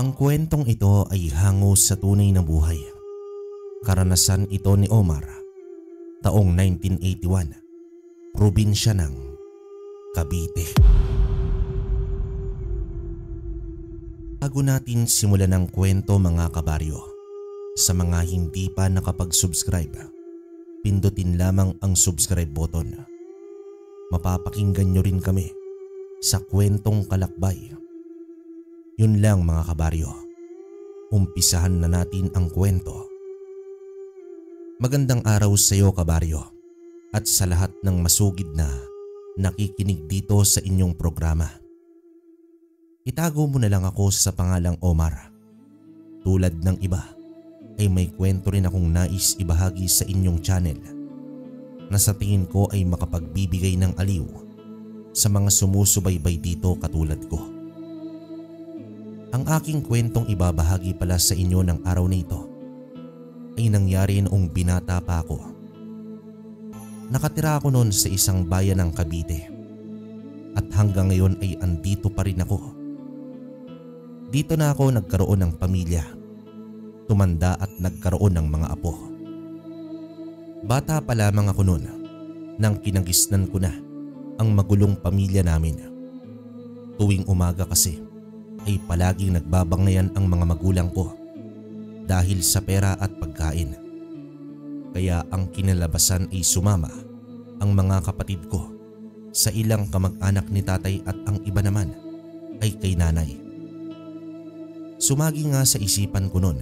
Ang kwentong ito ay hango sa tunay na buhay. Karanasan ito ni Omar, taong 1981, probinsya ng Cavite. Bago natin simulan ang kwento mga kabaryo, sa mga hindi pa nakapag-subscribe, pindutin lamang ang subscribe button. Mapapakinggan nyo rin kami sa kwentong kalakbay. Yun lang mga kabaryo, umpisahan na natin ang kwento. Magandang araw sa iyo kabaryo at sa lahat ng masugid na nakikinig dito sa inyong programa. Itago mo na lang ako sa pangalang Omar. Tulad ng iba ay may kwento rin akong nais ibahagi sa inyong channel na sa tingin ko ay makapagbibigay ng aliw sa mga sumusubaybay dito katulad ko. Ang aking kwentong ibabahagi pala sa inyo ng araw na ito ay nangyari noong binata pa ako. Nakatira ako noon sa isang bayan ng Cavite at hanggang ngayon ay andito pa rin ako. Dito na ako nagkaroon ng pamilya, tumanda at nagkaroon ng mga apo. Bata pa lamang ako noon nang kinagisnan ko na ang magulong pamilya namin. Tuwing umaga kasi ay palaging nagbabangayan ang mga magulang ko dahil sa pera at pagkain. Kaya ang kinalabasan ay sumama ang mga kapatid ko sa ilang kamag-anak ni tatay at ang iba naman ay kay nanay. Sumagi nga sa isipan ko noon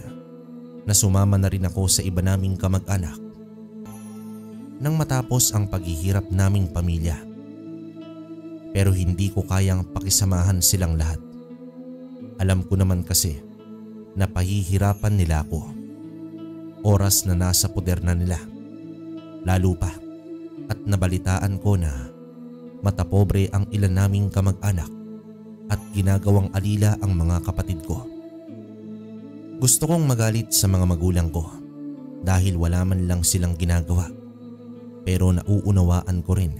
na sumama na rin ako sa iba naming kamag-anak nang matapos ang paghihirap naming pamilya. Pero hindi ko kayang pakisamahan silang lahat. Alam ko naman kasi na pahihirapan nila ako. Oras na nasa poder na nila. Lalo pa at nabalitaan ko na matapobre ang ilan naming kamag-anak at ginagawang alila ang mga kapatid ko. Gusto kong magalit sa mga magulang ko dahil wala man lang silang ginagawa. Pero nauunawaan ko rin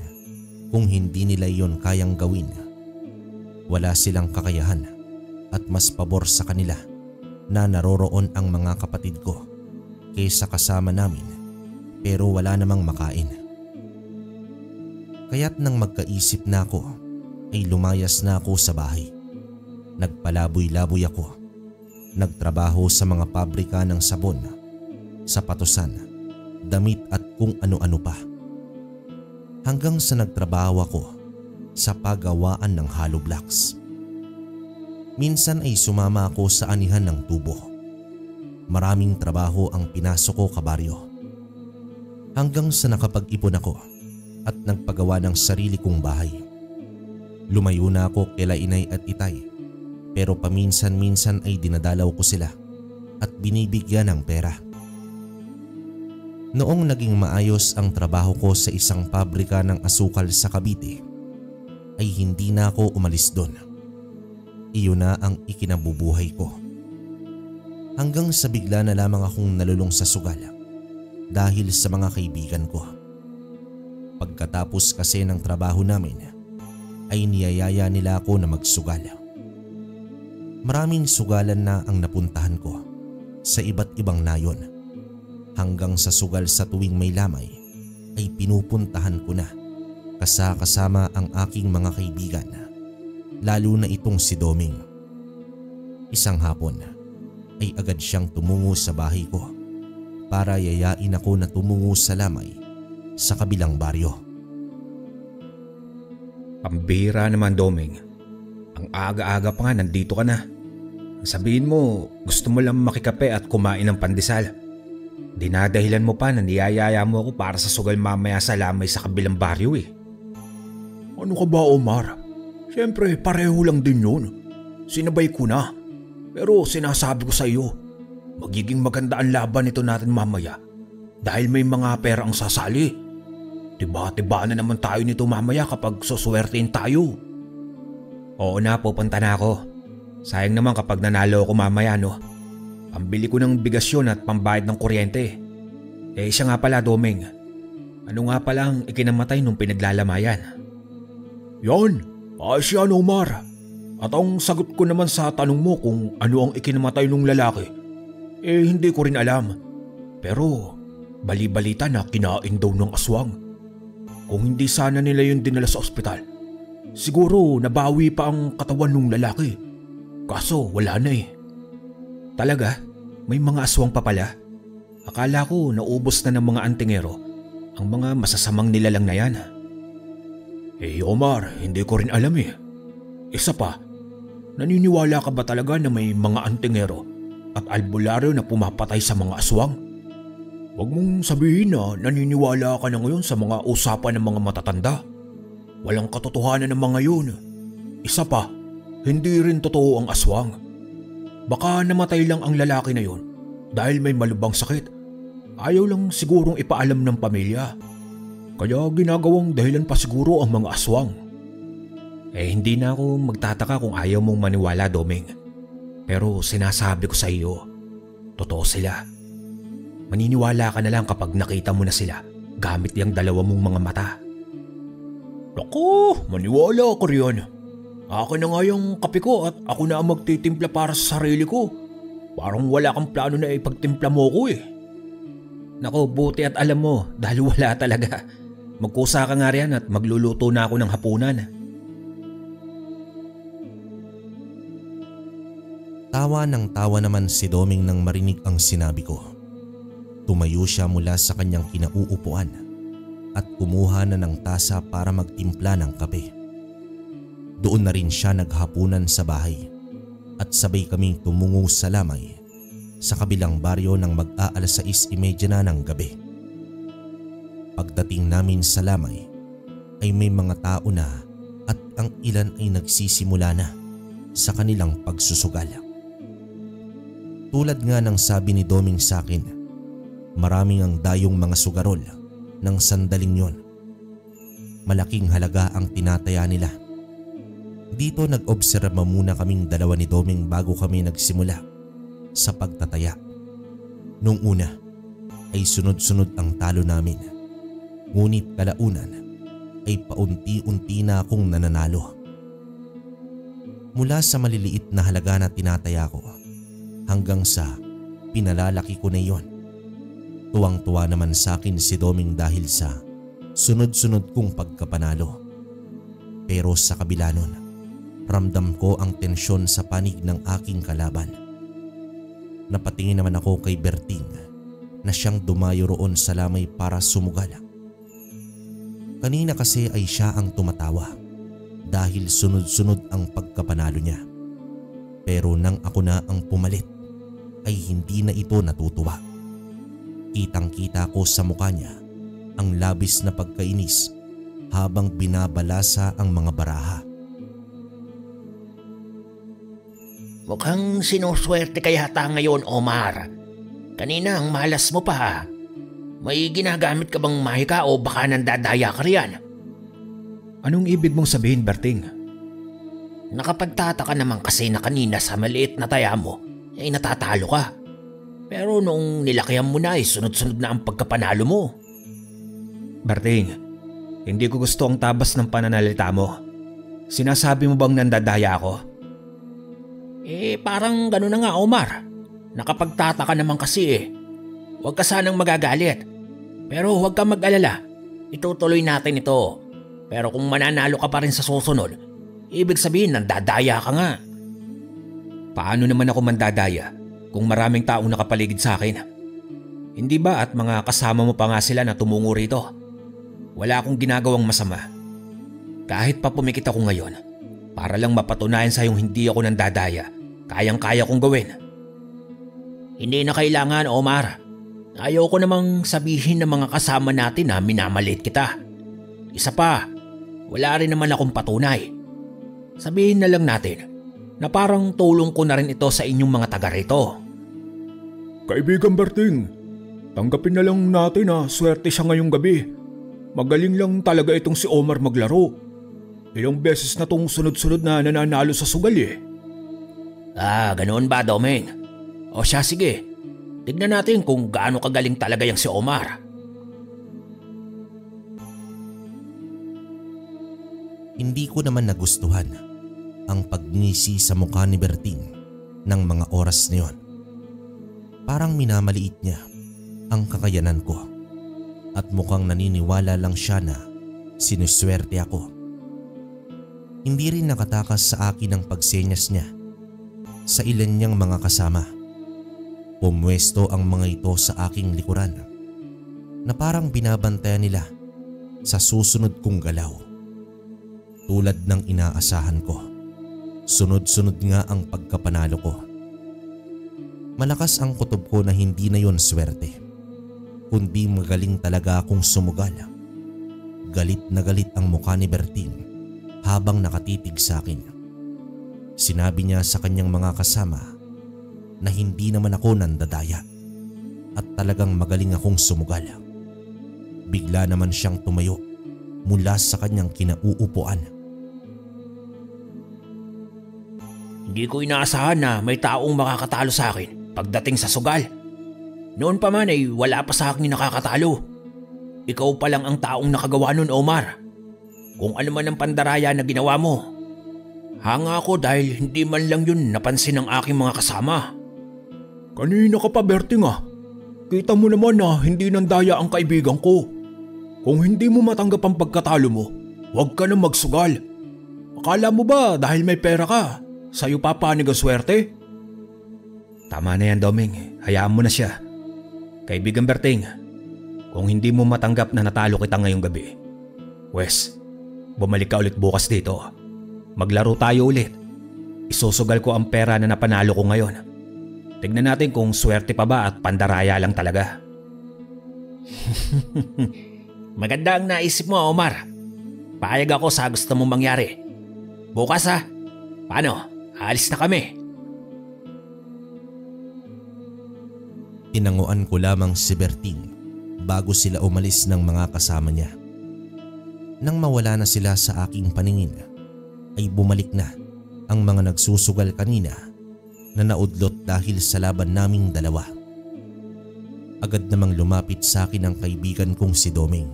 kung hindi nila iyon kayang gawin. Wala silang kakayahan at mas pabor sa kanila na naroroon ang mga kapatid ko kaysa kasama namin pero wala namang makain. Kaya't nang magkaisip na ako ay lumayas na ako sa bahay. Nagpalaboy-laboy ako. Nagtrabaho sa mga pabrika ng sabon, sapatusan, damit at kung ano-ano pa. Hanggang sa nagtrabaho ako sa paggawaan ng hollow blocks. Minsan ay sumama ako sa anihan ng tubo. Maraming trabaho ang pinasok ko kabaryo. Hanggang sa nakapag-ipon ako at nagpagawa ng sarili kong bahay. Lumayo na ako kila inay at itay pero paminsan-minsan ay dinadalaw ko sila at binibigyan ng pera. Noong naging maayos ang trabaho ko sa isang pabrika ng asukal sa Cavite ay hindi na ako umalis doon. Iyon na ang ikinabubuhay ko. Hanggang sa bigla na lamang akong nalulong sa sugal dahil sa mga kaibigan ko. Pagkatapos kasi ng trabaho namin ay niyayaya nila ako na magsugal. Maraming sugalan na ang napuntahan ko sa iba't ibang nayon. Hanggang sa sugal sa tuwing may lamay ay pinupuntahan ko na kasama ang aking mga kaibigan. Lalo na itong si Doming. Isang hapon ay agad siyang tumungo sa bahay ko para yayain ako na tumungo sa lamay sa kabilang baryo. Pambihira naman Doming. Ang aga-aga pa nga nandito ka na. Sabihin mo gusto mo lang makikape at kumain ng pandesal. Dinadahilan mo pa na niyayaya mo ako para sa sugal mamaya sa lamay sa kabilang baryo eh. Ano ka ba Omar? Siyempre pareho lang din yun. Sinabay ko na. Pero sinasabi ko sa iyo, magiging maganda ang laban nito natin mamaya dahil may mga pera ang sasali. Tiba-tiba na naman tayo nito mamaya kapag suswertein tayo. Oo na, pupunta na ako. Sayang naman kapag nanalo ako mamaya no. Pambili ko ng bigasyon at pambayad ng kuryente. Siya nga pala Doming. Ano nga palang ikinamatay nung pinaglalamayan? Yan, ayos yan Omar. At ang sagot ko naman sa tanong mo kung ano ang ikinamatay ng lalaki, hindi ko rin alam. Pero bali-balita na kinain daw ng aswang. Kung hindi sana nila yun dinala sa ospital, siguro nabawi pa ang katawan ng lalaki. Kaso wala na eh. Talaga? May mga aswang pa pala? Akala ko naubos na ng mga antingero ang mga masasamang nilalang na yan. Omar, hindi ko rin alam eh. Isa pa, naniniwala ka ba talaga na may mga antingero at albularyo na pumapatay sa mga aswang? Huwag mong sabihin na naniniwala ka na ngayon sa mga usapan ng mga matatanda. Walang katotohanan ng mga yun. Isa pa, hindi rin totoo ang aswang. Baka namatay lang ang lalaki na yun dahil may malubhang sakit. Ayaw lang sigurong ipaalam ng pamilya. Kaya ginagawang dahilan pa siguro ang mga aswang. Hindi na ako magtataka kung ayaw mong maniwala, Doming. Pero sinasabi ko sa iyo, totoo sila. Maniniwala ka na lang kapag nakita mo na sila gamit yung dalawa mong mga mata. Naku, maniwala ko riyan. Akin na nga yung kape ko at ako na ang magtitimpla para sa sarili ko. Parang wala kang plano na ipagtimpla mo ko eh. Naku, buti at alam mo dahil wala talaga. Magkusa ka nga riyan at magluluto na ako ng hapunan. Tawa ng tawa naman si Doming nang marinig ang sinabi ko. Tumayo siya mula sa kanyang kinauupuan at kumuha na ng tasa para magtimpla ng kape. Doon na rin siya naghapunan sa bahay at sabay kaming tumungo sa Lamay sa kabilang baryo ng mag-aalas 6:30 na ng gabi. Pagdating namin sa Lamay ay may mga tao na at ang ilan ay nagsisimula na sa kanilang pagsusugal. Tulad nga ng sabi ni Doming sa akin, maraming ang dayong mga sugarol ng sandaling yon. Malaking halaga ang tinataya nila. Dito nag-obserba muna kaming dalawa ni Doming bago kami nagsimula sa pagtataya. Nung una ay sunod-sunod ang talo namin. Ngunit kalaunan ay paunti-unti na akong nananalo. Mula sa maliliit na halaga na tinataya ko hanggang sa pinalalaki ko na iyon. Tuwang-tuwa naman sa akin si Doming dahil sa sunod-sunod kong pagkapanalo. Pero sa kabila nun, ramdam ko ang tensyon sa panig ng aking kalaban. Napatingin naman ako kay Berting na siyang dumayo roon sa Lamay para sumugal. Kanina kasi ay siya ang tumatawa dahil sunod-sunod ang pagkapanalo niya. Pero nang ako na ang pumalit ay hindi na ito natutuwa. Kitang-kita ko sa mukha niya ang labis na pagkainis habang binabalasa ang mga baraha. Mukhang sinuswerte ka yata ngayon, Omar. Kanina ang malas mo pa. May ginagamit ka bang mahika o baka nandadaya ka riyan? Anong ibig mong sabihin, Berting? Nakapagtataka naman kasi na kanina sa maliit na taya mo ay natatalo ka. Pero noong nilakihan mo na ay sunod-sunod na ang pagkapanalo mo. Berting, hindi ko gusto ang tabas ng pananalita mo. Sinasabi mo bang nandadaya ako? Parang gano'n na nga, Omar. Nakapagtataka naman kasi. Huwag ka sanang magagalit. Pero huwag kang mag-alala. Itutuloy natin ito. Pero kung mananalo ka pa rin sa susunod, ibig sabihin nandadaya ka nga. Paano naman ako mandadaya kung maraming taong nakapaligid sa akin? Hindi ba at mga kasama mo pa nga sila na tumungo rito? Wala akong ginagawang masama. Kahit pa pumikit ako ngayon, para lang mapatunayan sa iyong hindi ako nandadaya, kayang-kaya kong gawin. Hindi na kailangan, Omar. Ayoko namang sabihin ng mga kasama natin na minamalit kita. Isa pa, wala rin naman akong patunay. Sabihin na lang natin na parang tulong ko na rin ito sa inyong mga taga rito. Kaibigan Berting, tanggapin na lang natin na swerte siya ngayong gabi. Magaling lang talaga itong si Omar maglaro. Ilang beses na tong sunod-sunod na nananalo sa sugal eh. Ganoon ba, Doming? O siya, sige. Tignan natin kung gaano kagaling talaga yung si Omar. Hindi ko naman nagustuhan ang pagngisi sa mukha ni Berting ng mga oras na yon. Parang minamaliit niya ang kakayanan ko at mukhang naniniwala lang siya na sinuswerte ako. Hindi rin nakatakas sa akin ang pagsenyas niya sa ilan niyang mga kasama. Pumwesto ang mga ito sa aking likuran na parang binabantayan nila sa susunod kong galaw. Tulad ng inaasahan ko, sunod-sunod nga ang pagkapanalo ko. Malakas ang kutob ko na hindi na yon swerte, kundi magaling talaga akong sumugal. Galit na galit ang mukha ni Berting habang nakatitig sa akin. Sinabi niya sa kanyang mga kasama na hindi naman ako nandadaya at talagang magaling akong sumugal. Bigla naman siyang tumayo mula sa kanyang kinauupuan. Hindi ko inaasahan na may taong makakatalo sa akin pagdating sa sugal. Noon pa man ay wala pa sa akin nakakatalo. Ikaw pa lang ang taong nakagawa nun, Omar. Kung ano man ang pandaraya na ginawa mo, hanga ako dahil hindi man lang yun napansin ng aking mga kasama. Kanina ka pa, Berting ah. Kita mo naman na hindi nandaya ang kaibigan ko. Kung hindi mo matanggap ang pagkatalo mo, huwag ka na magsugal. Akala mo ba dahil may pera ka, sa'yo papanig ang swerte? Tama na yan, Doming. Hayaan mo na siya. Kaibigan Berting, kung hindi mo matanggap na natalo kita ngayong gabi, Wes, bumalik ka ulit bukas dito. Maglaro tayo ulit. Isusugal ko ang pera na napanalo ko ngayon. Tignan natin kung swerte pa ba at pandaraya lang talaga. Maganda ang naisip mo, Omar. Pahayag ako sa gusto mong mangyari. Bukas ha. Paano? Aalis na kami. Tinanguan ko lamang si Berting bago sila umalis ng mga kasama niya. Nang mawala na sila sa aking paningin, ay bumalik na ang mga nagsusugal kanina na naudlot dahil sa laban naming dalawa. Agad namang lumapit sa akin ang kaibigan kong si Doming.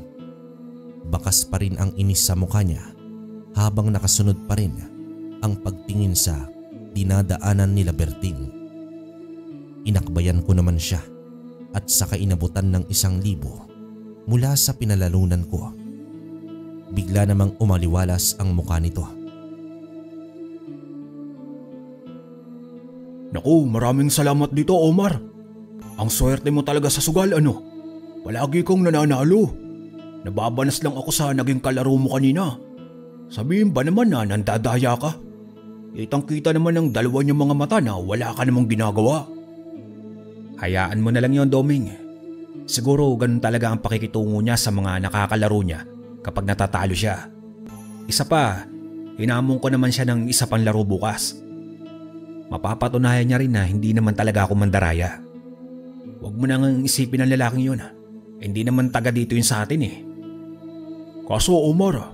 Bakas pa rin ang inis sa mukha niya habang nakasunod pa rin ang pagtingin sa dinadaanan nila Berting. Inakbayan ko naman siya at saka inabutan ng 1,000 mula sa pinalalunan ko. Bigla namang umaliwalas ang mukha nito. Naku, maraming salamat dito, Omar. Ang swerte mo talaga sa sugal, ano? Palagi kong nananalo. Nababanas lang ako sa naging kalaro mo kanina. Sabihin ba naman na nandadaya ka? Kitang-kita naman ng dalawa niyang mga mata na wala ka namang ginagawa. Hayaan mo na lang yon, Doming. Siguro ganun talaga ang pakikitungo niya sa mga nakakalaro niya kapag natatalo siya. Isa pa, hinamon ko naman siya ng isa pang laro bukas. Mapapatunayan niya rin na hindi naman talaga ako mandaraya. Huwag mo nang isipin ang lalaking yun. Hindi naman taga dito yun sa atin eh. Kaso Omar,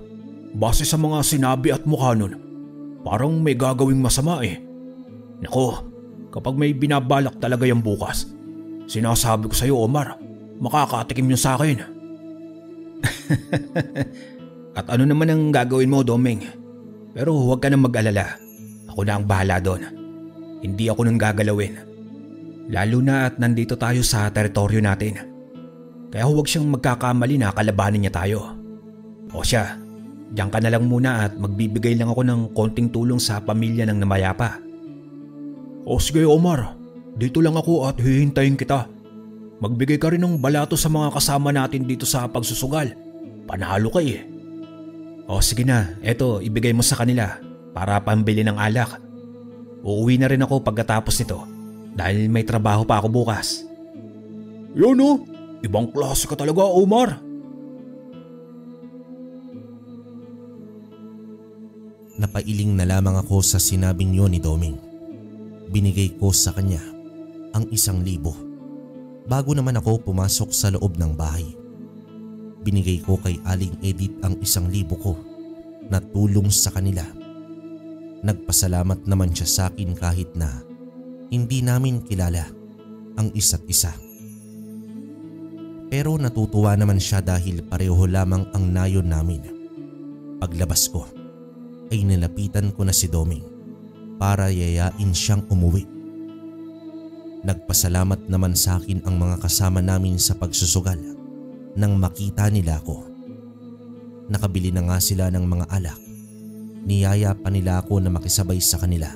base sa mga sinabi at mukha nun, parang may gagawing masama eh. Nako, kapag may binabalak talaga yung bukas, sinasabi ko sa'yo Omar, makakatikim yun sa akin. At ano naman ang gagawin mo, Doming? Pero huwag ka nang mag-alala. Ako na ang bahala doon. Hindi ako nang gagalawin. Lalo na at nandito tayo sa teritoryo natin. Kaya huwag siyang magkakamali na kalabanin niya tayo. O siya, diyan ka na lang muna at magbibigay lang ako ng konting tulong sa pamilya ng namayapa. O sige Omar, dito lang ako at hihintayin kita. Magbigay ka rin ng balato sa mga kasama natin dito sa pagsusugal. Panalo ka eh. O sige na, eto ibigay mo sa kanila para pambili ng alak. Uuwi na rin ako pagkatapos nito dahil may trabaho pa ako bukas. Yun o, ibang klase ka talaga Omar. Napailing na lamang ako sa sinabing yun ni Doming. Binigay ko sa kanya ang 1,000 bago naman ako pumasok sa loob ng bahay. Binigay ko kay Aling Edith ang 1,000 ko na tulong sa kanila. Nagpasalamat naman siya sa akin kahit na hindi namin kilala ang isa't isa. Pero natutuwa naman siya dahil pareho lamang ang nayon namin. Paglabas ko, ay nilapitan ko na si Doming para yayain siyang umuwi. Nagpasalamat naman sa akin ang mga kasama namin sa pagsusugal nang makita nila ako. Nakabili na nga sila ng mga alak. Niyaya pa nila ako na makisabay sa kanila.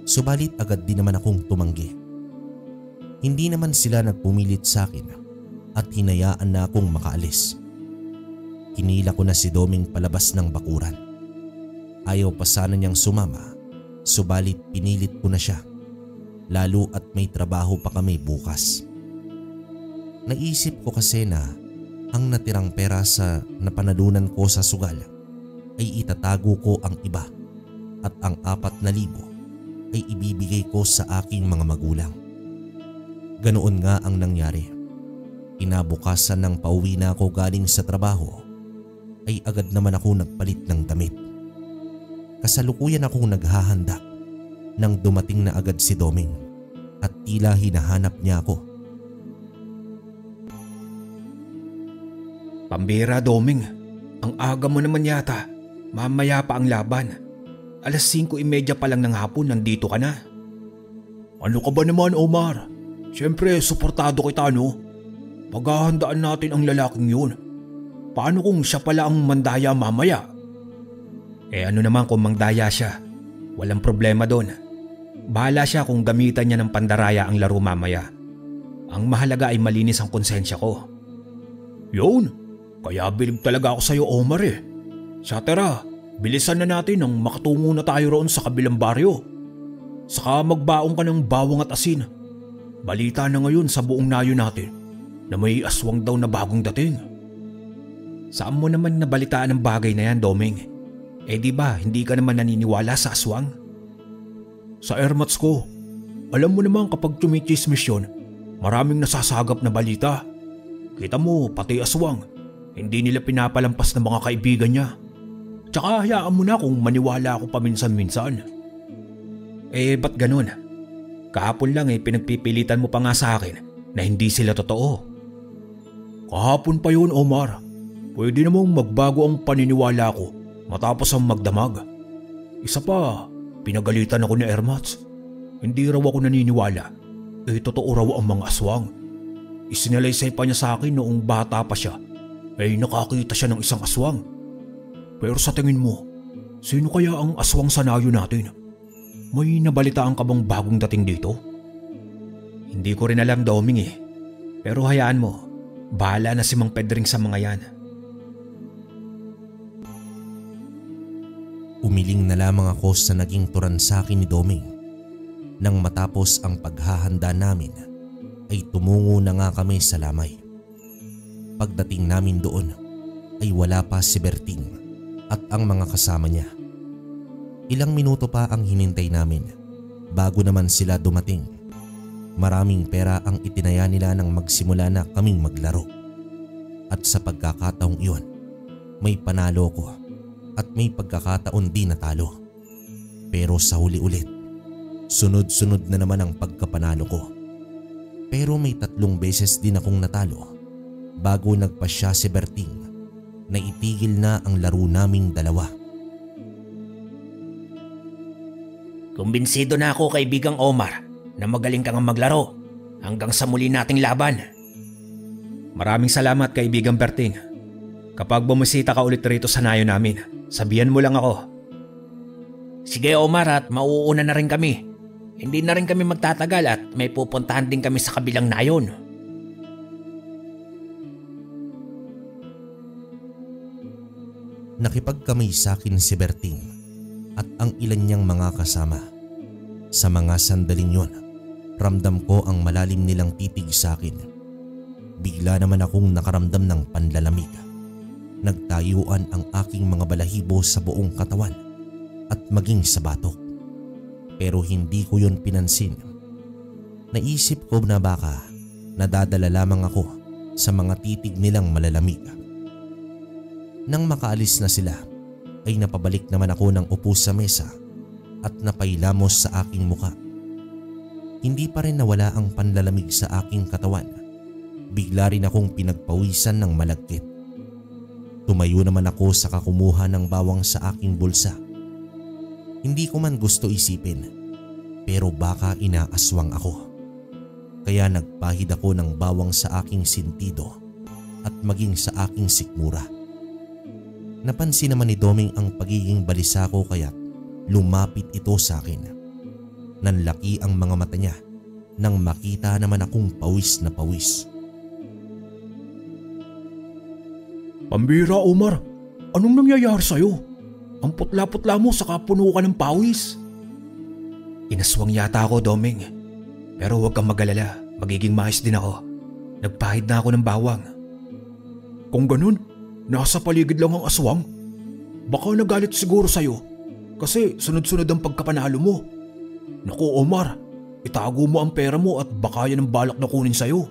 Subalit agad din naman akong tumanggi. Hindi naman sila nagpumilit sa akin at hinayaan na akong makaalis. Hinila ko na si Doming palabas ng bakuran. Ayaw pa sana niyang sumama, subalit pinilit ko na siya. Lalo at may trabaho pa kami bukas. Naisip ko kasi na ang natirang pera sa napanalunan ko sa sugal ay itatago ko ang iba at ang 4,000 ay ibibigay ko sa aking mga magulang. Ganoon nga ang nangyari. Inabukasan ng pauwi na ako galing sa trabaho ay agad naman ako nagpalit ng damit. Kasalukuyan akong naghahanda nang dumating na agad si Doming at tila hinahanap niya ako. Pambira, Doming. Ang aga mo naman yata. Mamaya pa ang laban. 5:30 pa lang ng hapon nandito ka na. Ano ka ba naman, Omar? Siyempre, suportado kita, no? Paghahandaan natin ang lalaking yun. Paano kung siya pala ang mandaya mamaya? Ano naman kung mangdaya siya? Walang problema doon. Bahala siya kung gamitan niya ng pandaraya ang laro mamaya. Ang mahalaga ay malinis ang konsensya ko. Yun, kaya bilib talaga ako sa'yo, Omar eh. Siya tara, bilisan na natin nang makatungo na tayo roon sa kabilang baryo. Saka magbaong ka ng bawang at asin. Balita na ngayon sa buong nayo natin na may aswang daw na bagong dating. Saan mo naman nabalitaan ang bagay na yan, Doming? Di ba hindi ka naman naniniwala sa aswang? Sa airmats ko, alam mo naman kapag tumichismis yun, maraming nasasagap na balita. Kita mo, pati aswang, hindi nila pinapalampas ng mga kaibigan niya. Tsaka hayaan mo na kung maniwala ako paminsan-minsan. Ba't ganun? Kahapon lang pinagpipilitan mo pa nga sa akin na hindi sila totoo. Kahapon pa yun, Omar. Pwede namang magbago ang paniniwala ko matapos ang magdamag. Isa pa, pinagalitan ako ni Ermats. Hindi raw ako naniniwala. Totoo raw ang mga aswang. Isinalaysay pa niya sa akin noong bata pa siya. Nakakita siya ng isang aswang. Pero sa tingin mo, sino kaya ang aswang sa nayo natin? May nabalitaan ka bang bagong dating dito? Hindi ko rin alam, Doming Pero hayaan mo, bahala na si Mang Pedring sa mga yan. Umiling na lamang ako sa naging turansakin ni Doming. Nang matapos ang paghahanda namin, ay tumungo na nga kami sa lamay. Pagdating namin doon, ay wala pa si Berting at ang mga kasama niya. Ilang minuto pa ang hinintay namin bago naman sila dumating. Maraming pera ang itinaya nila nang magsimula na kaming maglaro. At sa pagkakataong iyon, may panalo ko at may pagkakataon din natalo. Pero sa huli ulit, sunod-sunod na naman ang pagkapanalo ko. Pero may 3 beses din akong natalo bago nagpasya si Berting na itigil na ang laro naming dalawa. Kumbinsido na ako, kaibigang Omar, na magaling kang maglaro hanggang sa muli nating laban. Maraming salamat, kaibigang Berting. Kapag bumisita ka ulit rito sa nayo namin, sabihan mo lang ako. Sige, Omar, at mauuna na rin kami. Hindi na rin kami magtatagal at may pupuntahan din kami sa kabilang nayon. Nakipagkamay sa akin si Berting at ang ilan niyang mga kasama. Sa mga sandaling yon, ramdam ko ang malalim nilang titig sa akin. Bigla naman akong nakaramdam ng panlalamig. Nagtayuan ang aking mga balahibo sa buong katawan at maging sa batok. Pero hindi ko yon pinansin. Naisip ko na baka nadadala lamang ako sa mga titig nilang malalamig. Nang makaalis na sila, ay napabalik naman ako ng upo sa mesa at napailamos sa aking muka. Hindi pa rin nawala ang panlalamig sa aking katawan. Bigla rin akong pinagpawisan ng malagkit. Tumayo naman ako sa kakumuha ng bawang sa aking bulsa Hindi ko man gusto isipin, pero baka inaaswang ako. Kaya nagpahid ako ng bawang sa aking sentido at maging sa aking sikmura. Napansin naman ni Doming ang pagiging balisa ko kaya lumapit ito sa akin. Nanlaki ang mga mata niya nang makita naman akong pawis na pawis. Pambira, Omar. Anong nangyayari sa'yo? Ang putla-putla mo saka puno ka ng pawis. Inaswang yata ako, Doming. Pero huwag kang mag-alala, magiging maayos din ako. Nagpahid na ako ng bawang. Kung ganun, nasa paligid lang ang aswang. Baka nagalit siguro sa'yo kasi sunod-sunod ang pagkapanalo mo. Naku, Omar, itago mo ang pera mo at baka yan ang balak na kunin sa'yo.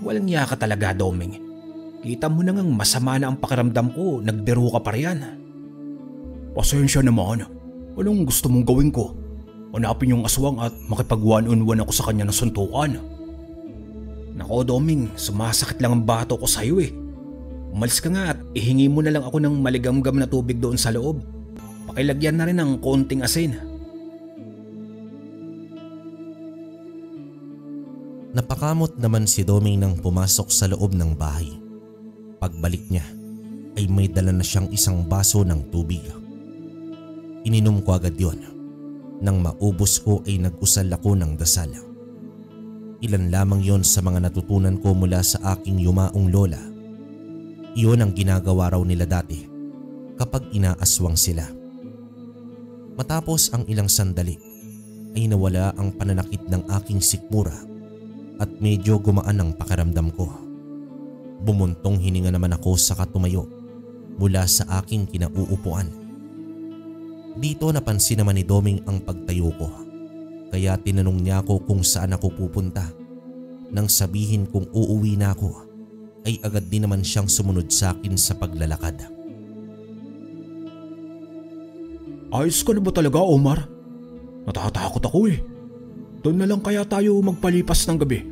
Walang yaka talaga, Doming. Kita mo na ngang masama na ang pakiramdam ko, nagbiro ka pa riyan. Pasensya naman. Anong gusto mong gawin ko? Hanapin yung aswang at makipag-one-on-one ako sa kanya ng suntukan. Nako, Doming, sumasakit lang ang bato ko sa'yo eh. Umalis ka nga at ihingi mo na lang ako ng maligamgam na tubig doon sa loob. Pakilagyan na rin ng konting asin. Napakamot naman si Doming nang pumasok sa loob ng bahay. Pagbalik niya ay may dala na siyang isang baso ng tubig. Ininom ko agad yon. Nang maubos ko ay nag-usal ako ng dasal. Ilan lamang yon sa mga natutunan ko mula sa aking yumaong lola. Iyon ang ginagawa raw nila dati kapag inaaswang sila. Matapos ang ilang sandali ay nawala ang pananakit ng aking sikmura at medyo gumaan ang pakiramdam ko. Bumuntong hininga naman ako sa katumayo mula sa aking kinauupuan. Dito napansin naman ni Doming ang pagtayo ko, kaya tinanong niya ako kung saan ako pupunta. Nang sabihin kong uuwi na ako, ay agad din naman siyang sumunod sa akin sa paglalakad. Ayos ka na ba talaga, Omar? Natatakot ako eh. Doon na lang kaya tayo magpalipas ng gabi.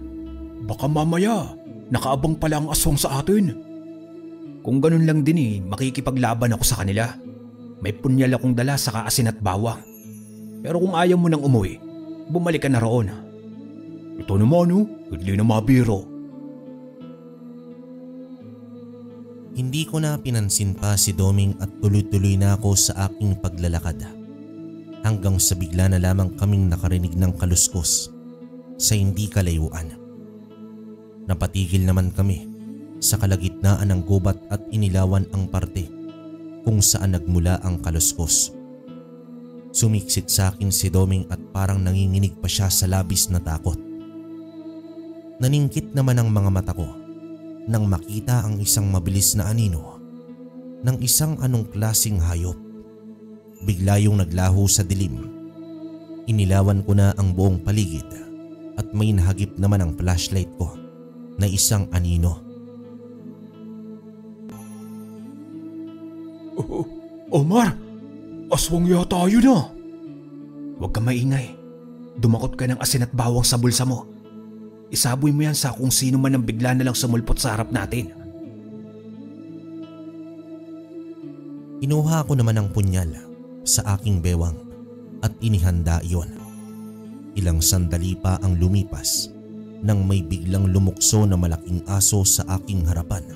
Baka mamaya nakaabang pala ang aswang sa atin. Kung ganun lang din eh, makikipaglaban ako sa kanila. May punyal akong dala sa kaasin at bawang. Pero kung ayaw mo nang umuwi, bumalik ka na roon. Ito naman hindi na mabiro. Hindi ko na pinansin pa si Doming at tuloy-tuloy na ako sa aking paglalakad. Hanggang sa bigla na lamang kaming nakarinig ng kaluskos sa hindi kalayuan. Napatigil naman kami sa kalagitnaan ng gubat at inilawan ang parte kung saan nagmula ang kaluskos. Sumiksit sa akin si Doming at parang nanginginig pa siya sa labis na takot. Naningkit naman ang mga mata ko nang makita ang isang mabilis na anino ng isang anong klasing hayop. Bigla yung naglaho sa dilim. Inilawan ko na ang buong paligid at may nahagip naman ang flashlight ko na isang anino. Omar, aswang yata yun ah. Huwag kang maingay. Dumakot ka ng asin at bawang sa bulsa mo. Isaboy mo yan sa kung sino man ang bigla na lang sumulpot sa harap natin. Inuha ko naman ang punyal sa aking bewang at inihanda iyon. Ilang sandali pa ang lumipas nang may biglang lumukso na malaking aso sa aking harapan.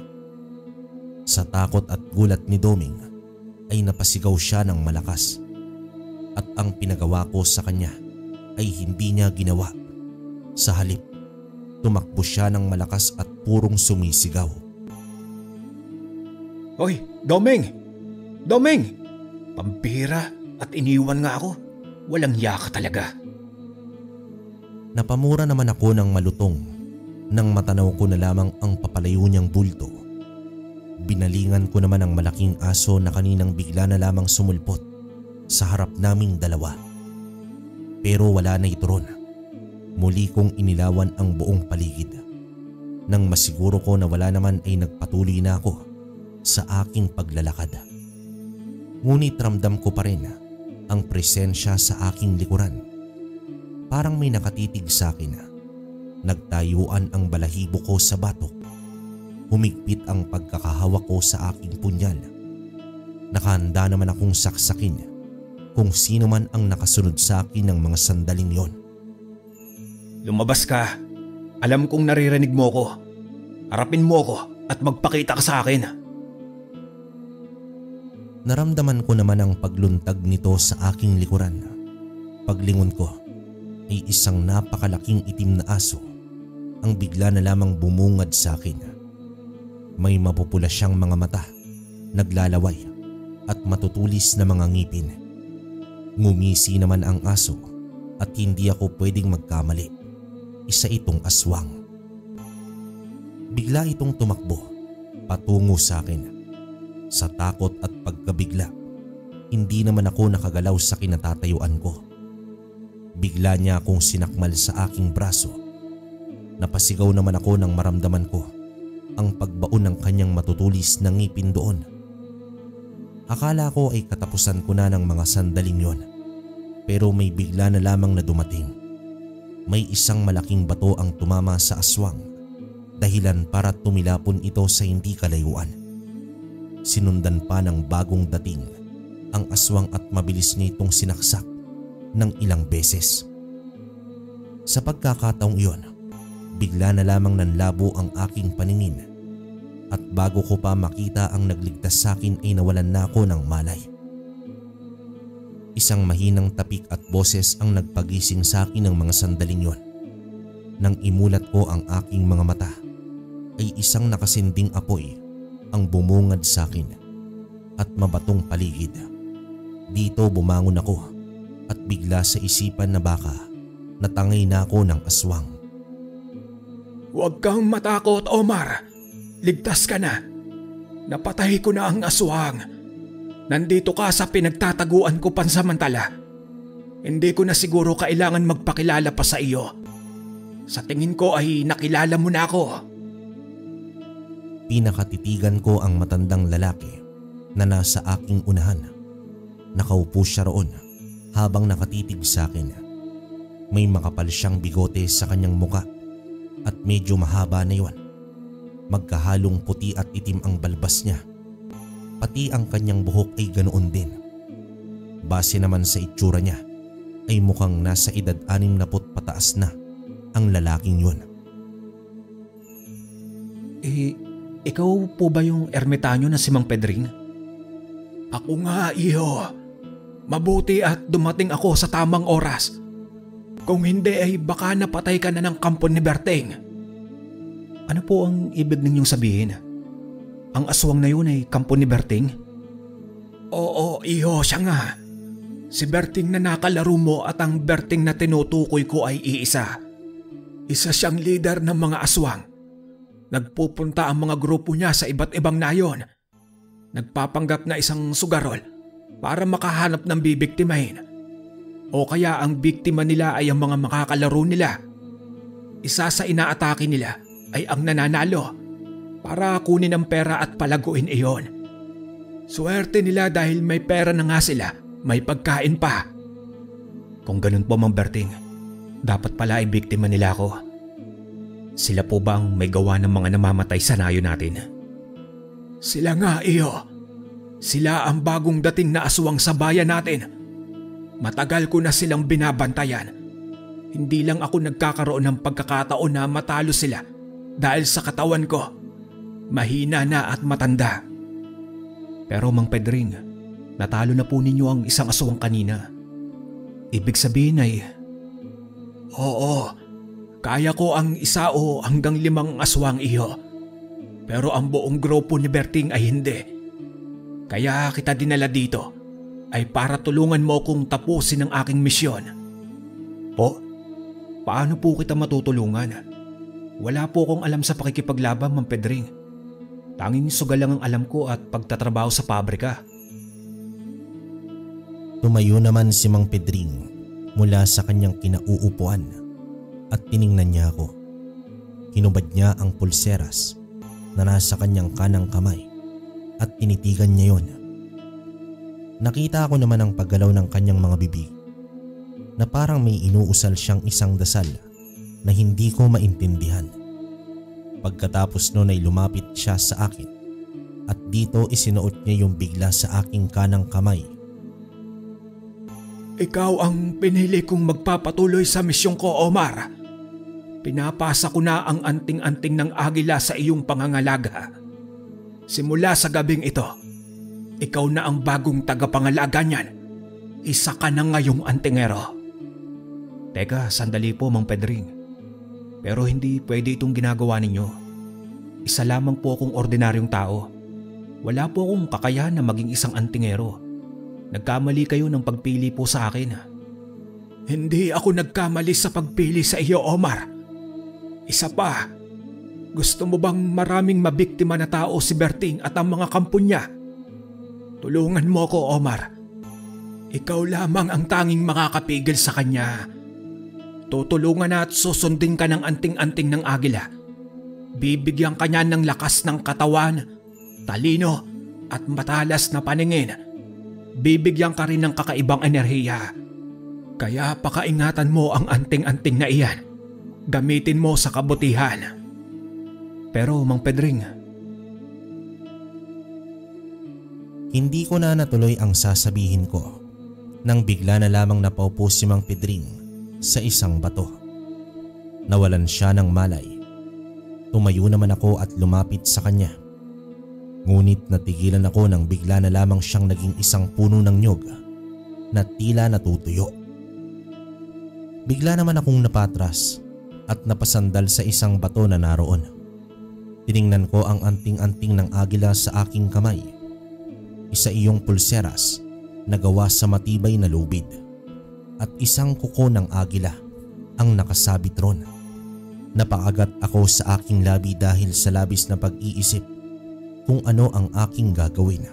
Sa takot at gulat ni Doming ay napasigaw siya ng malakas at ang pinagawa ko sa kanya ay hindi niya ginawa. Sa halip, tumakbo siya ng malakas at purong sumisigaw. Hoy, Doming! Doming! Pampira at iniwan nga ako. Walang yaka talaga. Napamura naman ako ng malutong nang matanaw ko na lamang ang papalayo niyang bulto. Binalingan ko naman ang malaking aso na kaninang bigla na lamang sumulpot sa harap naming dalawa. Pero wala na ito ron. Muli kong inilawan ang buong paligid. Nang masiguro ko na wala naman ay nagpatuloy na ako sa aking paglalakad. Ngunit ramdam ko pa rin ang presensya sa aking likuran. Parang may nakatitig sa akin. Nagtayuan ang balahibo ko sa batok. Humigpit ang pagkakahawak ko sa aking punyal. Nakahanda naman akong saksakin kung sino man ang nakasunod sa akin ng mga sandaling yon. Lumabas ka. Alam kong naririnig mo ko. Harapin mo ko at magpakita ka sa akin. Naramdaman ko naman ang pagluntag nito sa aking likuran. Paglingon ko ay isang napakalaking itim na aso ang bigla na lamang bumungad sa akin. May mapupula siyang mga mata, naglalaway at matutulis na mga ngipin. Ngumisi naman ang aso at hindi ako pwedeng magkamali. Isa itong aswang. Bigla itong tumakbo patungo sa akin. Sa takot at pagkabigla, hindi naman ako nakagalaw sa kinatatayuan ko. Bigla niya akong sinakmal sa aking braso. Napasigaw naman ako nang maramdaman ko ang pagbaon ng kanyang matutulis na ngipin doon. Akala ko ay katapusan ko na ng mga sandaling yon, pero may bigla na lamang na dumating. May isang malaking bato ang tumama sa aswang, dahilan para tumilapon ito sa hindi kalayuan. Sinundan pa ng bagong dating ang aswang at mabilis niya itong sinaksak ng ilang beses. Sa pagkakataong iyon, bigla na lamang nanlabo ang aking paningin at bago ko pa makita ang nagligtas sa akin ay nawalan na ako ng malay. Isang mahinang tapik at boses ang nagpagising sa akin ng mga sandaling yon. Nang imulat ko ang aking mga mata, ay isang nakasinding apoy ang bumungad sa akin at mabatong paligid. Dito bumangon ako at bigla sa isipan na baka natangay na ako ng aswang. Huwag kang matakot, Omar. Ligtas ka na. Napatay ko na ang aswang. Nandito ka sa pinagtataguan ko pansamantala. Hindi ko na siguro kailangan magpakilala pa sa iyo. Sa tingin ko ay nakilala mo na ako. Pinakatitigan ko ang matandang lalaki na nasa aking unahan. Nakaupo siya roon habang nakatitig sa akin. May makapal siyang bigote sa kanyang muka at medyo mahaba na iwan. Magkahalong puti at itim ang balbas niya. Pati ang kanyang buhok ay ganoon din. Base naman sa itsura niya ay mukhang nasa edad 60 pataas na ang lalaking yun. Ikaw po ba yung ermitanyo na si Mang Pedring? Ako nga, iho. Mabuti at dumating ako sa tamang oras. Kung hindi ay baka napatay ka na ng kampo ni Berting. Ano po ang ibig ninyong sabihin? Ang aswang na yun ay kampo ni Berting? Oo, iho, siya nga. Si Berting na nakalaro mo at ang Berting na tinutukoy ko ay iisa. Isa siyang leader ng mga aswang. Nagpupunta ang mga grupo niya sa iba't ibang nayon. Nagpapanggap na isang sugarol para makahanap ng bibiktimahin. O kaya ang biktima nila ay ang mga makakalaro nila. Isa sa inaatake nila ay ang nananalo para kunin ang pera at palaguin iyon. Swerte nila dahil may pera na nga sila, may pagkain pa. Kung ganun po, Mang Berting, dapat pala ay biktima nila ako. Sila po ba ang may gawa ng mga namamatay sa nayo natin? Sila nga, iyo. Sila ang bagong dating na aswang sa bayan natin. Matagal ko na silang binabantayan. Hindi lang ako nagkakaroon ng pagkakataon na matalo sila dahil sa katawan ko. Mahina na at matanda. Pero Mang Pedring, natalo na po ninyo ang isang aswang kanina. Ibig sabihin ay... Oo. Kaya ko ang isa o hanggang 5 aswang, iyo. Pero ang buong grupo ni Berting ay hindi. Kaya kita dinala dito ay para tulungan mo kung tapusin ang aking misyon. Po, paano po kita matutulungan? Wala po akong alam sa pakikipaglaban, Mang Pedring. Tanging sugal lang ang alam ko at pagtatrabaho sa pabrika. Tumayo naman si Mang Pedring mula sa kanyang kinauupuan at tiningnan niya ako. Hinubad niya ang pulseras na nasa kanyang kanang kamay at tinitigan niya yon. Nakita ko naman ang paggalaw ng kanyang mga bibig na parang may inuusal siyang isang dasal na hindi ko maintindihan. Pagkatapos noon ay lumapit siya sa akin at dito isinuot niya yung bigla sa aking kanang kamay. Ikaw ang pinili kong magpapatuloy sa misyon ko, Omar. Pinapasa ko na ang anting-anting ng agila sa iyong pangangalaga. Simula sa gabing ito, ikaw na ang bagong tagapangalaga niyan. Isa ka na ngayong antingero. Teka, sandali po Mang Pedring. Pero hindi pwede itong ginagawa ninyo. Isa lamang po akong ordinaryong tao. Wala po akong kakayahan na maging isang antingero. Nagkamali kayo ng pagpili po sa akin. Hindi ako nagkamali sa pagpili sa iyo, Omar. Isa pa, gusto mo bang maraming mabiktima na tao si Berting at ang mga kampo niya? Tulungan mo ko, Omar. Ikaw lamang ang tanging makakapigil sa kanya. Tutulungan na at susundin ka ng anting-anting ng agila. Bibigyan ka niya ng lakas ng katawan, talino at matalas na paningin. Bibigyan ka rin ng kakaibang enerhiya. Kaya pakaingatan mo ang anting-anting na iyan. Gamitin mo sa kabutihan. Pero Mang Pedring, Hindi ko na natuloy ang sasabihin ko nang bigla na lamang napaupo si Mang Pedring sa isang bato. Nawalan siya ng malay. Tumayo naman ako at lumapit sa kanya. Ngunit natigilan ako nang bigla na lamang siyang naging isang puno ng nyog na tila natutuyo. Bigla naman akong napatras at napasandal sa isang bato na naroon. Tiningnan ko ang anting-anting ng agila sa aking kamay. Isa iyong pulseras na gawa sa matibay na lubid at isang kuko ng agila ang nakasabit ron. Napaagat ako sa aking labi dahil sa labis na pag-iisip kung ano ang aking gagawin.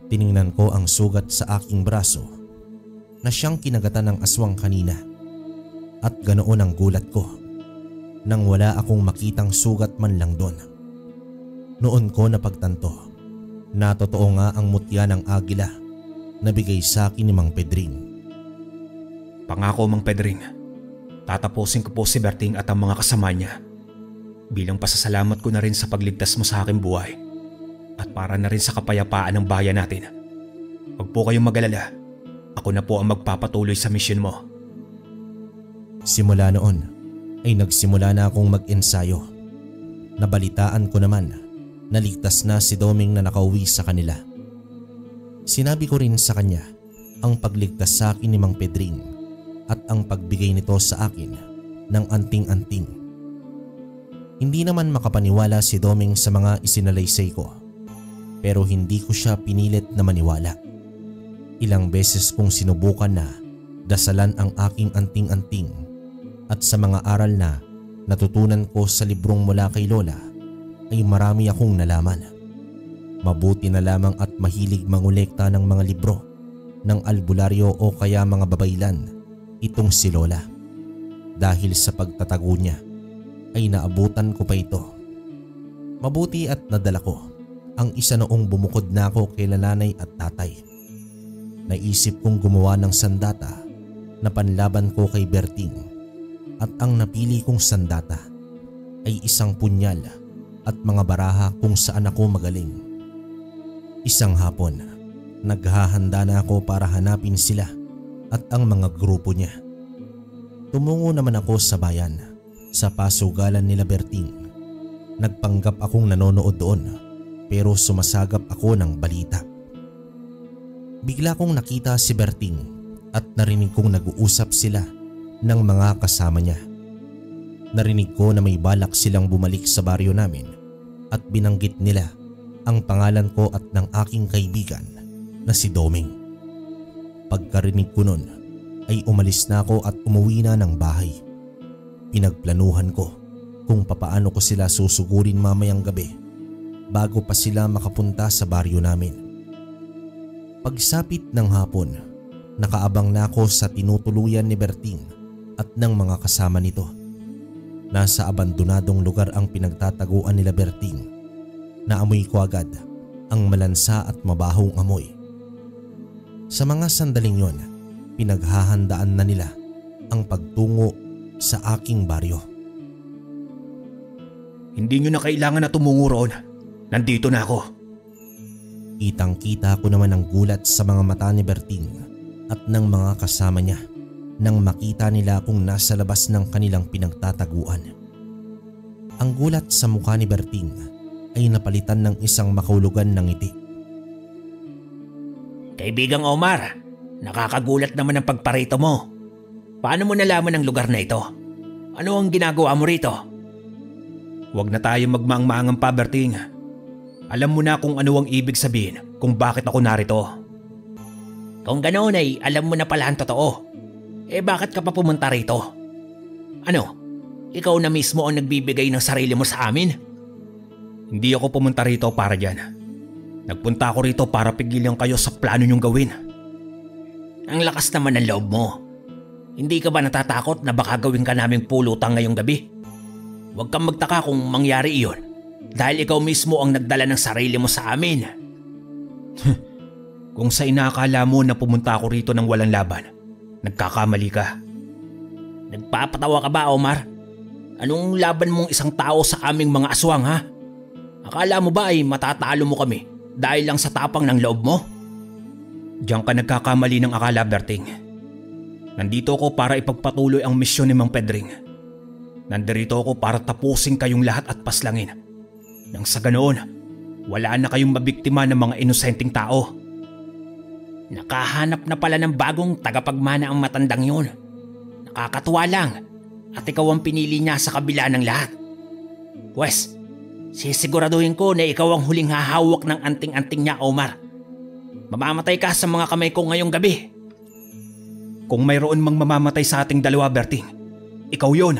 Tiningnan ko ang sugat sa aking braso na siyang kinagatan ng aswang kanina at ganoon ang gulat ko nang wala akong makitang sugat man lang doon. Noon ko napagtanto na totoo nga ang mutya ng agila na bigay sa akin ni Mang Pedring. Pangako Mang Pedring, tatapusin ko po si Berting at ang mga kasama niya. Bilang pasasalamat ko na rin sa pagligtas mo sa aking buhay at para na rin sa kapayapaan ng bayan natin. Huwag po kayong mag-alala. Ako na po ang magpapatuloy sa misyon mo. Simula noon ay nagsimula na akong mag-ensayo. Nabalitaan ko naman na ligtas na si Doming na nakauwi sa kanila. Sinabi ko rin sa kanya ang pagligtas sa akin ni Mang Pedring at ang pagbigay nito sa akin ng anting-anting. Hindi naman makapaniwala si Doming sa mga isinalaysay ko, pero hindi ko siya pinilit na maniwala. Ilang beses kong sinubukan na dasalan ang aking anting-anting at sa mga aral na natutunan ko sa librong mula kay Lola ay marami akong nalaman. Mabuti na lamang at mahilig mangolekta ng mga libro ng albularyo o kaya mga babaylan itong si Lola. Dahil sa pagtatago niya ay naabutan ko pa ito. Mabuti at nadala ko ang isa noong bumukod na ako kay nanay at tatay. Naisip kong gumawa ng sandata na panlaban ko kay Berting at ang napili kong sandata ay isang punyal at mga baraha kung saan ako magaling. Isang hapon, naghahanda na ako para hanapin sila at ang mga grupo niya. Tumungo naman ako sa bayan sa pasugalan nila Berting. Nagpanggap akong nanonood doon pero sumasagap ako ng balita. Bigla kong nakita si Berting at narinig kong nag-uusap sila ng mga kasama niya. Narinig ko na may balak silang bumalik sa baryo namin at binanggit nila ang pangalan ko at ng aking kaibigan na si Doming. Pagkarinig ko nun ay umalis na ako at umuwi na ng bahay. Pinagplanuhan ko kung papaano ko sila susugurin mamayang gabi bago pa sila makapunta sa baryo namin. Pagsapit ng hapon, nakaabang na ako sa tinutuluyan ni Berting at ng mga kasama nito. Nasa abandonadong lugar ang pinagtataguan nila Berting. Naamoy ko agad ang malansa at mabahong amoy. Sa mga sandaling yon, pinaghahandaan na nila ang pagtungo sa aking baryo. Hindi nyo na kailangan na tumungo roon. Nandito na ako. Kitang-kita ko naman ang gulat sa mga mata ni Berting at ng mga kasama niya nang makita nila akong nasa labas ng kanilang pinagtataguan. Ang gulat sa mukha ni Berting ay napalitan ng isang makahulugan ng ngiti. Kaibigang Omar, nakakagulat naman ang pagparito mo. Paano mo nalaman ang lugar na ito? Ano ang ginagawa mo rito? Huwag na tayo magmaang-maangang pa, Berting. Alam mo na kung ano ang ibig sabihin kung bakit ako narito. Kung ganoon ay alam mo na pala ang totoo. Bakit ka pa pumunta rito? Ano? Ikaw na mismo ang nagbibigay ng sarili mo sa amin? Hindi ako pumunta rito para dyan. Nagpunta ako rito para pigilan kayo sa plano niyong gawin. Ang lakas naman ng loob mo. Hindi ka ba natatakot na baka gawin ka naming pulutan ngayong gabi? Huwag kang magtaka kung mangyari iyon dahil ikaw mismo ang nagdala ng sarili mo sa amin. Kung sa inaakala mo na pumunta ako rito ng walang laban, nagkakamali ka. Nagpapatawa ka ba, Omar? Anong laban mong isang tao sa aming mga aswang, ha? Akala mo ba ay matatalo mo kami dahil lang sa tapang ng loob mo? Diyan ka nagkakamali ng akala, Berting. Nandito ako para ipagpatuloy ang misyon ni Mang Pedring. Nandirito ako para tapusin kayong lahat at paslangin. Nang sa ganoon, wala na kayong mabiktima ng mga inosenteng tao. Nakahanap na pala ng bagong tagapagmana ang matandang yun. Nakakatuwa lang at ikaw ang pinili niya sa kabila ng lahat. Pwes, sisiguraduhin ko na ikaw ang huling hahawak ng anting-anting niya, Omar. Mamamatay ka sa mga kamay ko ngayong gabi. Kung mayroon mang mamamatay sa ating dalawa, Berting, ikaw yon.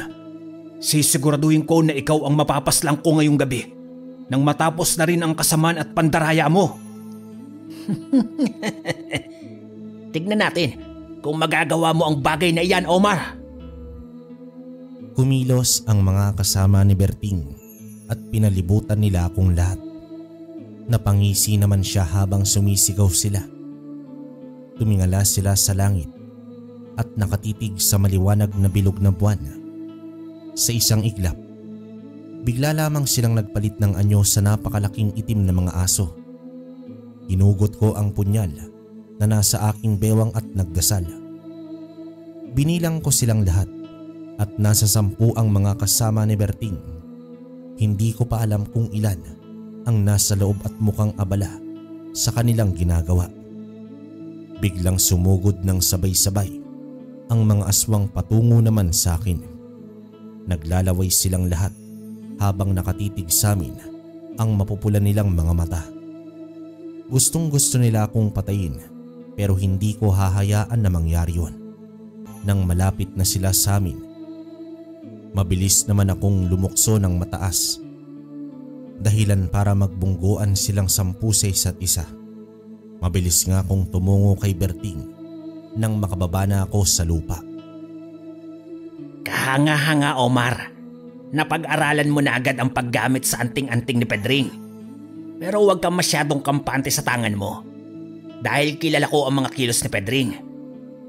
Sisiguraduhin ko na ikaw ang mapapaslang ko ngayong gabi nang matapos na rin ang kasamaan at pandaraya mo. Tignan natin kung magagawa mo ang bagay na iyan, Omar. Kumilos ang mga kasama ni Berting at pinalibutan nila akong lahat. Napangisi naman siya habang sumisigaw sila. Tumingala sila sa langit at nakatitig sa maliwanag na bilog na buwan. Sa isang iglap, bigla lamang silang nagpalit ng anyo sa napakalaking itim na mga aso. Hinugot ko ang punyal na nasa aking bewang at nagdasal. Binilang ko silang lahat at nasa 10 ang mga kasama ni Berting. Hindi ko pa alam kung ilan ang nasa loob at mukhang abala sa kanilang ginagawa. Biglang sumugod ng sabay-sabay ang mga aswang patungo naman sa akin. Naglalaway silang lahat habang nakatitig sa amin ang mapupula nilang mga mata. Gustong-gusto nila akong patayin pero hindi ko hahayaan na mangyari yun. Nang malapit na sila sa amin, mabilis naman akong lumukso ng mataas. Dahilan para magbungguan silang 10 sa isa't isa. Mabilis nga akong tumungo kay Berting nang makababa na ako sa lupa. Kahanga-hanga, Omar. Napag-aralan mo na agad ang paggamit sa anting-anting ni Pedring. Pero huwag kang masyadong kampante sa tangan mo. Dahil kilala ko ang mga kilos ni Pedring.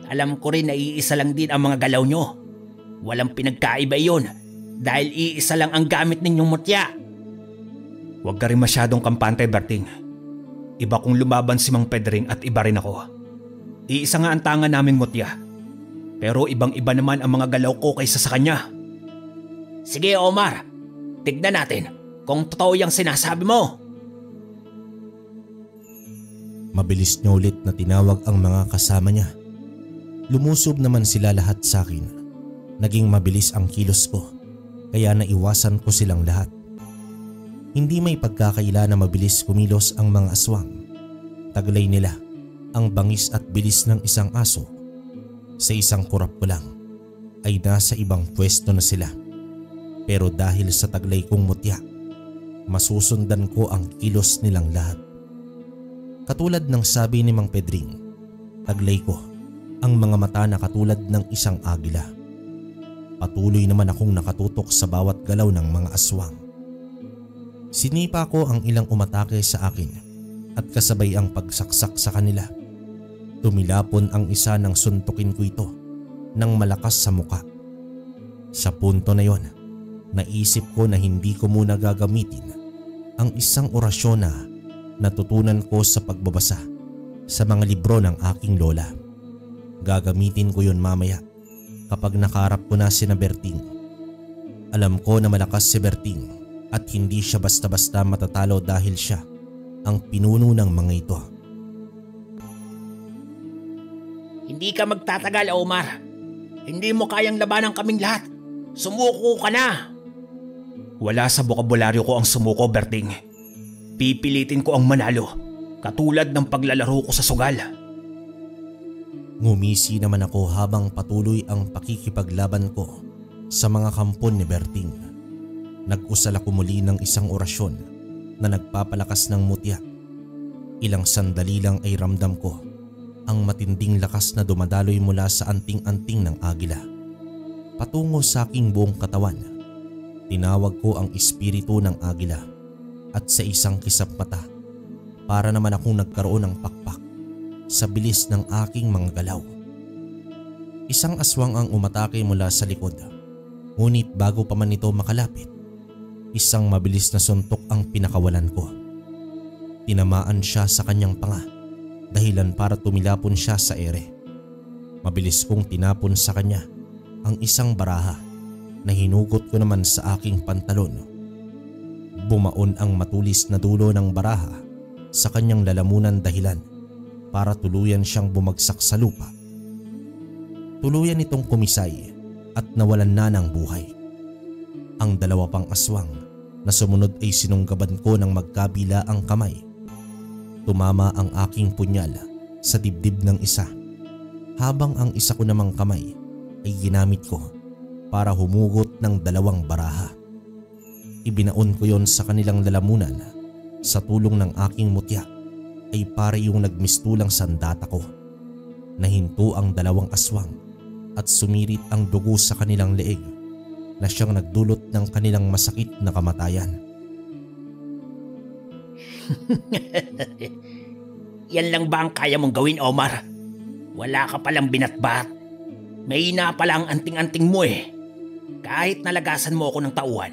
Alam ko rin na iisa lang din ang mga galaw nyo. Walang pinagkaiba iyon dahil iisa lang ang gamit ninyong mutya. Huwag ka rin masyadong kampante, Berting. Iba kong lumaban si Mang Pedring at iba rin ako. Iisa nga ang tangan naming mutya. Pero ibang-iba naman ang mga galaw ko kaysa sa kanya. Sige, Omar. Tignan natin kung totoo yung sinasabi mo. Mabilis niya ulit na tinawag ang mga kasama niya. Lumusob naman sila lahat sa akin. Naging mabilis ang kilos ko, kaya naiwasan ko silang lahat. Hindi may pagkakaila na mabilis kumilos ang mga aswang. Taglay nila ang bangis at bilis ng isang aso. Sa isang kurap ko lang ay nasa ibang pwesto na sila. Pero dahil sa taglay kong mutya, masusundan ko ang kilos nilang lahat. Katulad ng sabi ni Mang Pedring, taglay ko ang mga mata na katulad ng isang agila. Patuloy naman akong nakatutok sa bawat galaw ng mga aswang. Sinipa ko ang ilang umatake sa akin at kasabay ang pagsaksak sa kanila. Tumilapon ang isa nang suntukin ko ito ng malakas sa muka. Sa punto na yon, naisip ko na hindi ko muna gagamitin ang isang orasyon na natutunan ko sa pagbabasa sa mga libro ng aking lola. Gagamitin ko yun mamaya kapag nakaharap ko na si Berting. Alam ko na malakas si Berting at hindi siya basta-basta matatalo dahil siya ang pinuno ng mga ito. Hindi ka magtatagal, Omar. Hindi mo kayang labanan kaming lahat. Sumuko ka na. Wala sa bokabularyo ko ang sumuko, Berting. Pipilitin ko ang manalo, katulad ng paglalaro ko sa sugal. Ngumisi naman ako habang patuloy ang pakikipaglaban ko sa mga kampon ni Berting. Nag-usal ako muli ng isang orasyon na nagpapalakas ng mutya. Ilang sandali lang ay ramdam ko ang matinding lakas na dumadaloy mula sa anting-anting ng agila patungo sa aking buong katawan. Tinawag ko ang espiritu ng agila at sa isang kisap mata para naman akong nagkaroon ng pakpak sa bilis ng aking mga galaw. Isang aswang ang umatake mula sa likod, ngunit bago pa man ito makalapit, isang mabilis na suntok ang pinakawalan ko. Tinamaan siya sa kanyang panga, dahilan para tumilapon siya sa ere. Mabilis kong tinapon sa kanya ang isang baraha na hinugot ko naman sa aking pantalon. Bumaon ang matulis na dulo ng baraha sa kanyang lalamunan dahilan para tuluyan siyang bumagsak sa lupa. Tuluyan itong kumisay at nawalan na ng buhay. Ang dalawa pang aswang na sumunod ay sinunggaban ko ng magkabila ang kamay. Tumama ang aking punyal sa dibdib ng isa, habang ang isa ko namang kamay ay ginamit ko para humugot ng dalawang baraha. Ibinaon ko yon sa kanilang lalamunan. Sa tulong ng aking mutya ay para yung nagmistulang sandata ko. Nahinto ang dalawang aswang at sumirit ang dugo sa kanilang leeg na siyang nagdulot ng kanilang masakit na kamatayan. Yan lang ba ang kaya mong gawin, Omar? Wala ka palang binatbat. May ina pala ang anting-anting mo eh. Kahit nalagasan mo ako ng tauhan,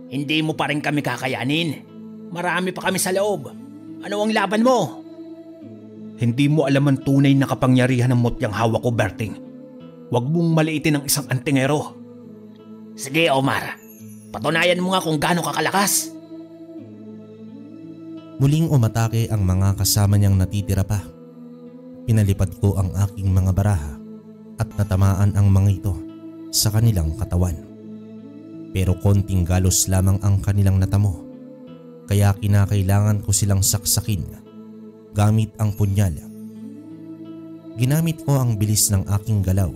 hindi mo pa rin kami kakayanin. Marami pa kami sa loob. Ano ang laban mo? Hindi mo alam ang tunay na kapangyarihan ng mutyang hawak ko, Berting. Huwag mong maliitin ang isang antingero. Sige, Omar. Patunayan mo nga kung gaano kakalakas. Muling umatake ang mga kasama niyang natitira pa. Pinalipad ko ang aking mga baraha at natamaan ang mga ito sa kanilang katawan. Pero konting galos lamang ang kanilang natamo, kaya kinakailangan ko silang saksakin gamit ang punyal. Ginamit ko ang bilis ng aking galaw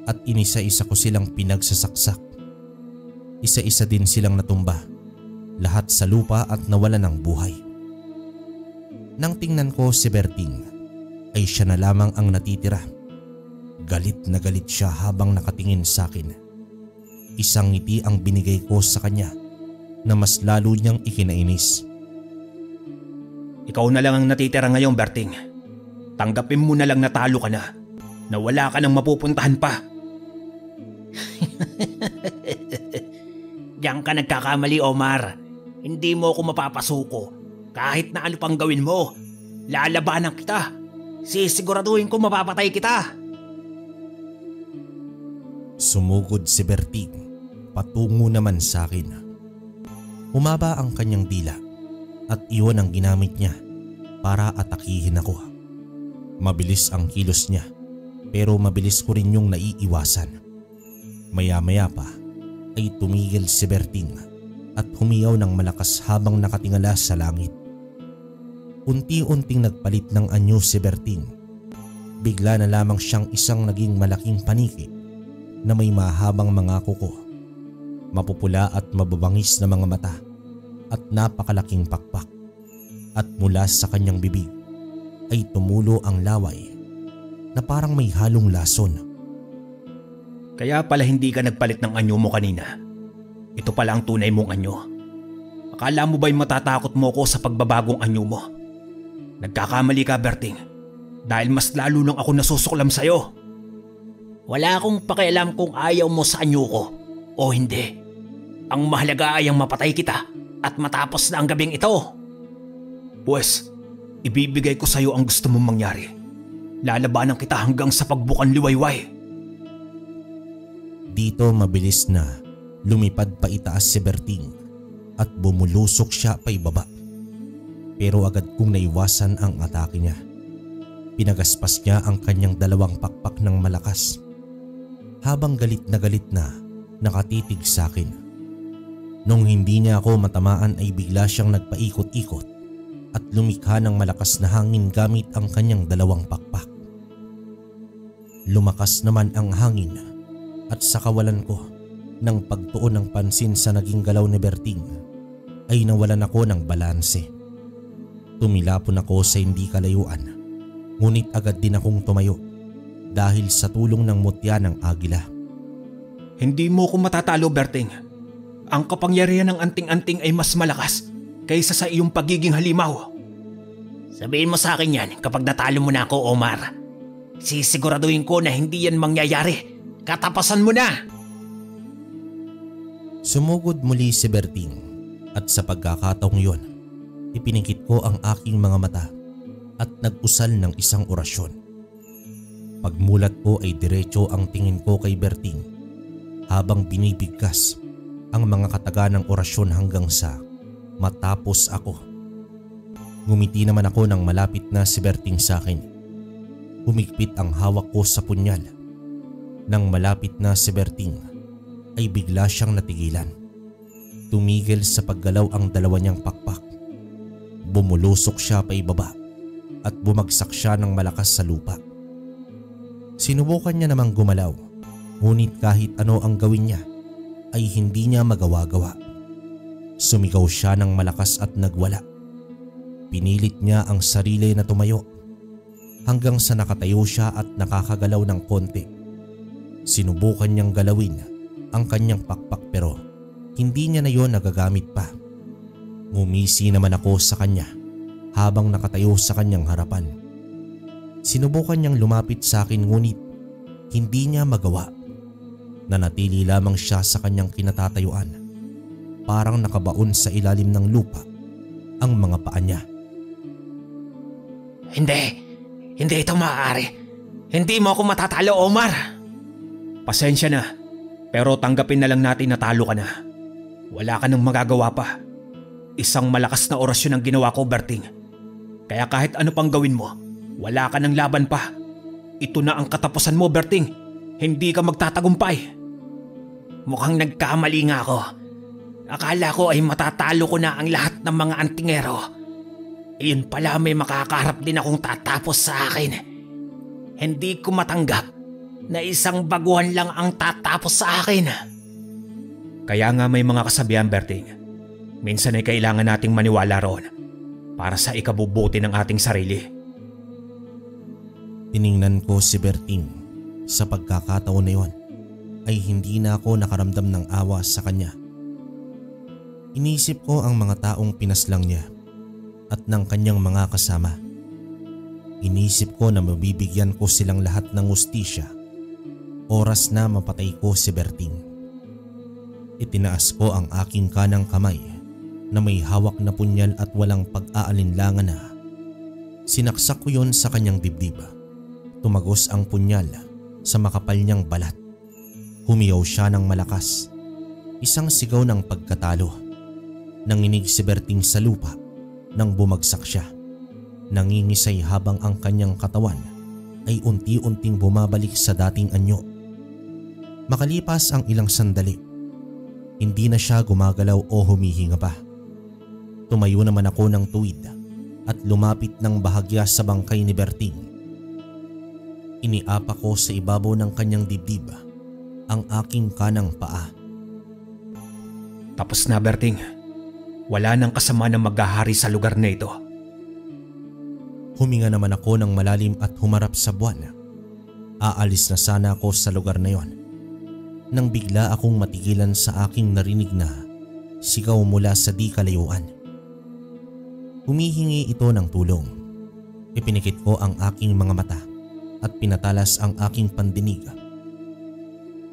at inisa-isa ko silang pinagsasaksak. Isa-isa din silang natumba, lahat sa lupa at nawalan ng buhay. Nang tingnan ko si Berting, ay siya na lamang ang natitira. Galit na galit siya habang nakatingin sa akin. Isang ngiti ang binigay ko sa kanya na mas lalo niyang ikinainis. Ikaw na lang ang natitira ngayon, Berting. Tanggapin mo na lang na talo ka na wala ka nang mapupuntahan pa. Diyan ka nagkakamali, Omar. Hindi mo ako mapapasuko. Kahit na ano pang gawin mo, lalabanan kita. Sisiguraduhin ko mapapatay kita. Sumugod si Berting patungo naman sa akin. Humaba ang kanyang dila at iyon ang ginamit niya para atakihin ako. Mabilis ang kilos niya, pero mabilis ko rin yung naiiwasan. Maya-maya pa ay tumigil si Berting at humiyaw ng malakas habang nakatingala sa langit. Unti-unting nagpalit ng anyo si Berting. Bigla na lamang siyang isang naging malaking paniki na may mahabang mga kuko, mapupula at mababangis na mga mata at napakalaking pakpak. At mula sa kanyang bibig ay tumulo ang laway na parang may halong lason. Kaya pala hindi ka nagpalit ng anyo mo kanina. Ito pala ang tunay mong anyo. Akala mo ba'y matatakot mo ko sa pagbabagong anyo mo? Nagkakamali ka, Berting. Dahil mas lalo lang ako nasusuklam sa'yo. Wala akong pakialam kung ayaw mo sa anyo ko o hindi. Ang mahalaga ay ang mapatay kita at matapos na ang gabing ito. Pues, ibibigay ko sa'yo ang gusto mong mangyari. Lalabanan kita hanggang sa pagbukan liwayway. Dito mabilis na lumipad pa itaas si Berting at bumulusok siya pa ibaba. Pero agad kong naiwasan ang atake niya. Pinagaspas niya ang kanyang dalawang pakpak ng malakas. Habang galit na nakatitig sa akin. Nung hindi niya ako matamaan ay bigla siyang nagpaikot-ikot at lumikha ng malakas na hangin gamit ang kanyang dalawang pakpak. Lumakas naman ang hangin at sa kawalan ko ng pagtuon ng pansin sa naging galaw ni Berting ay nawalan ako ng balanse. Tumilapon ako sa hindi kalayuan, ngunit agad din akong tumayo dahil sa tulong ng mutya ng agila. Hindi mo ko matatalo, Berting. Ang kapangyarihan ng anting-anting ay mas malakas kaysa sa iyong pagiging halimaw. Sabihin mo sa akin yan kapag natalo mo na ako, Omar. Sisiguraduhin ko na hindi yan mangyayari. Katapasan mo na! Sumugod muli si Berting at sa pagkakataong yon, ipiningkit ko ang aking mga mata at nag-usal ng isang orasyon. Pagmulat ko ay diretso ang tingin ko kay Berting habang binibigkas ang mga kataga ng orasyon hanggang sa matapos ako. Ngumiti naman ako nang malapit na si Berting sa akin. Humigpit ang hawak ko sa punyal. Nang malapit na si Berting ay bigla siyang natigilan. Tumigil sa paggalaw ang dalawa niyang pakpak. Bumulusok siya pa ibaba at bumagsak siya ng malakas sa lupa. Sinubukan niya namang gumalaw, ngunit kahit ano ang gawin niya ay hindi niya magawa-gawa. Sumigaw siya ng malakas at nagwala. Pinilit niya ang sarili na tumayo hanggang sa nakatayo siya at nakakagalaw ng konti. Sinubukan niyang galawin ang kanyang pakpak pero hindi niya na yon nagagamit pa. Ngumisi naman ako sa kanya habang nakatayo sa kanyang harapan. Sinubukan niyang lumapit sa akin ngunit hindi niya magawa. Nanatili lamang siya sa kanyang kinatatayuan. Parang nakabaon sa ilalim ng lupa ang mga paa niya. Hindi ito maaari. Hindi mo ako matatalo, Omar. Pasensya na, pero tanggapin na lang natin na talo ka na. Wala ka nang magagawa pa. Isang malakas na orasyon ang ginawa ko, Berting. Kaya kahit ano pang gawin mo, wala ka nang laban pa. Ito na ang katapusan mo, Berting. Hindi ka magtatagumpay. Mukhang nagkamali nga ako. Akala ko ay matatalo ko na ang lahat ng mga antingero. Iyon pala, may makakaharap din akong tatapos sa akin. Hindi ko matanggap na isang baguhan lang ang tatapos sa akin. Kaya nga may mga kasabihan, Berting. Minsan ay kailangan nating maniwala roon para sa ikabubuti ng ating sarili. Tiningnan ko si Berting. Sa pagkakataon na yon ay hindi na ako nakaramdam ng awa sa kanya. Inisip ko ang mga taong pinaslang niya at ng kanyang mga kasama. Inisip ko na mabibigyan ko silang lahat ng hustisya. Oras na mapatay ko si Berting. Itinaas ko ang aking kanang kamay na may hawak na punyal at walang pag-aalinlangan na. Sinaksak ko yon sa kanyang dibdib. Tumagos ang punyal sa makapal niyang balat. Humiyaw siya ng malakas. Isang sigaw ng pagkatalo. Nanginig si Berting sa lupa nang bumagsak siya. Nangingisay habang ang kanyang katawan ay unti-unting bumabalik sa dating anyo. Makalipas ang ilang sandali, hindi na siya gumagalaw o humihinga pa. Tumayo naman ako ng tuwid at lumapit ng bahagya sa bangkay ni Berting. Iniapa ko sa ibabaw ng kanyang dibdib ang aking kanang paa. Tapos na, Berting. Wala nang kasama na maghahari sa lugar na ito. Huminga naman ako ng malalim at humarap sa buwan. Aalis na sana ako sa lugar na yon nang bigla akong matigilan sa aking narinig na sigaw mula sa di kalayuan. Humihingi ito ng tulong. Ipinikit ko ang aking mga mata at pinatalas ang aking pandinig.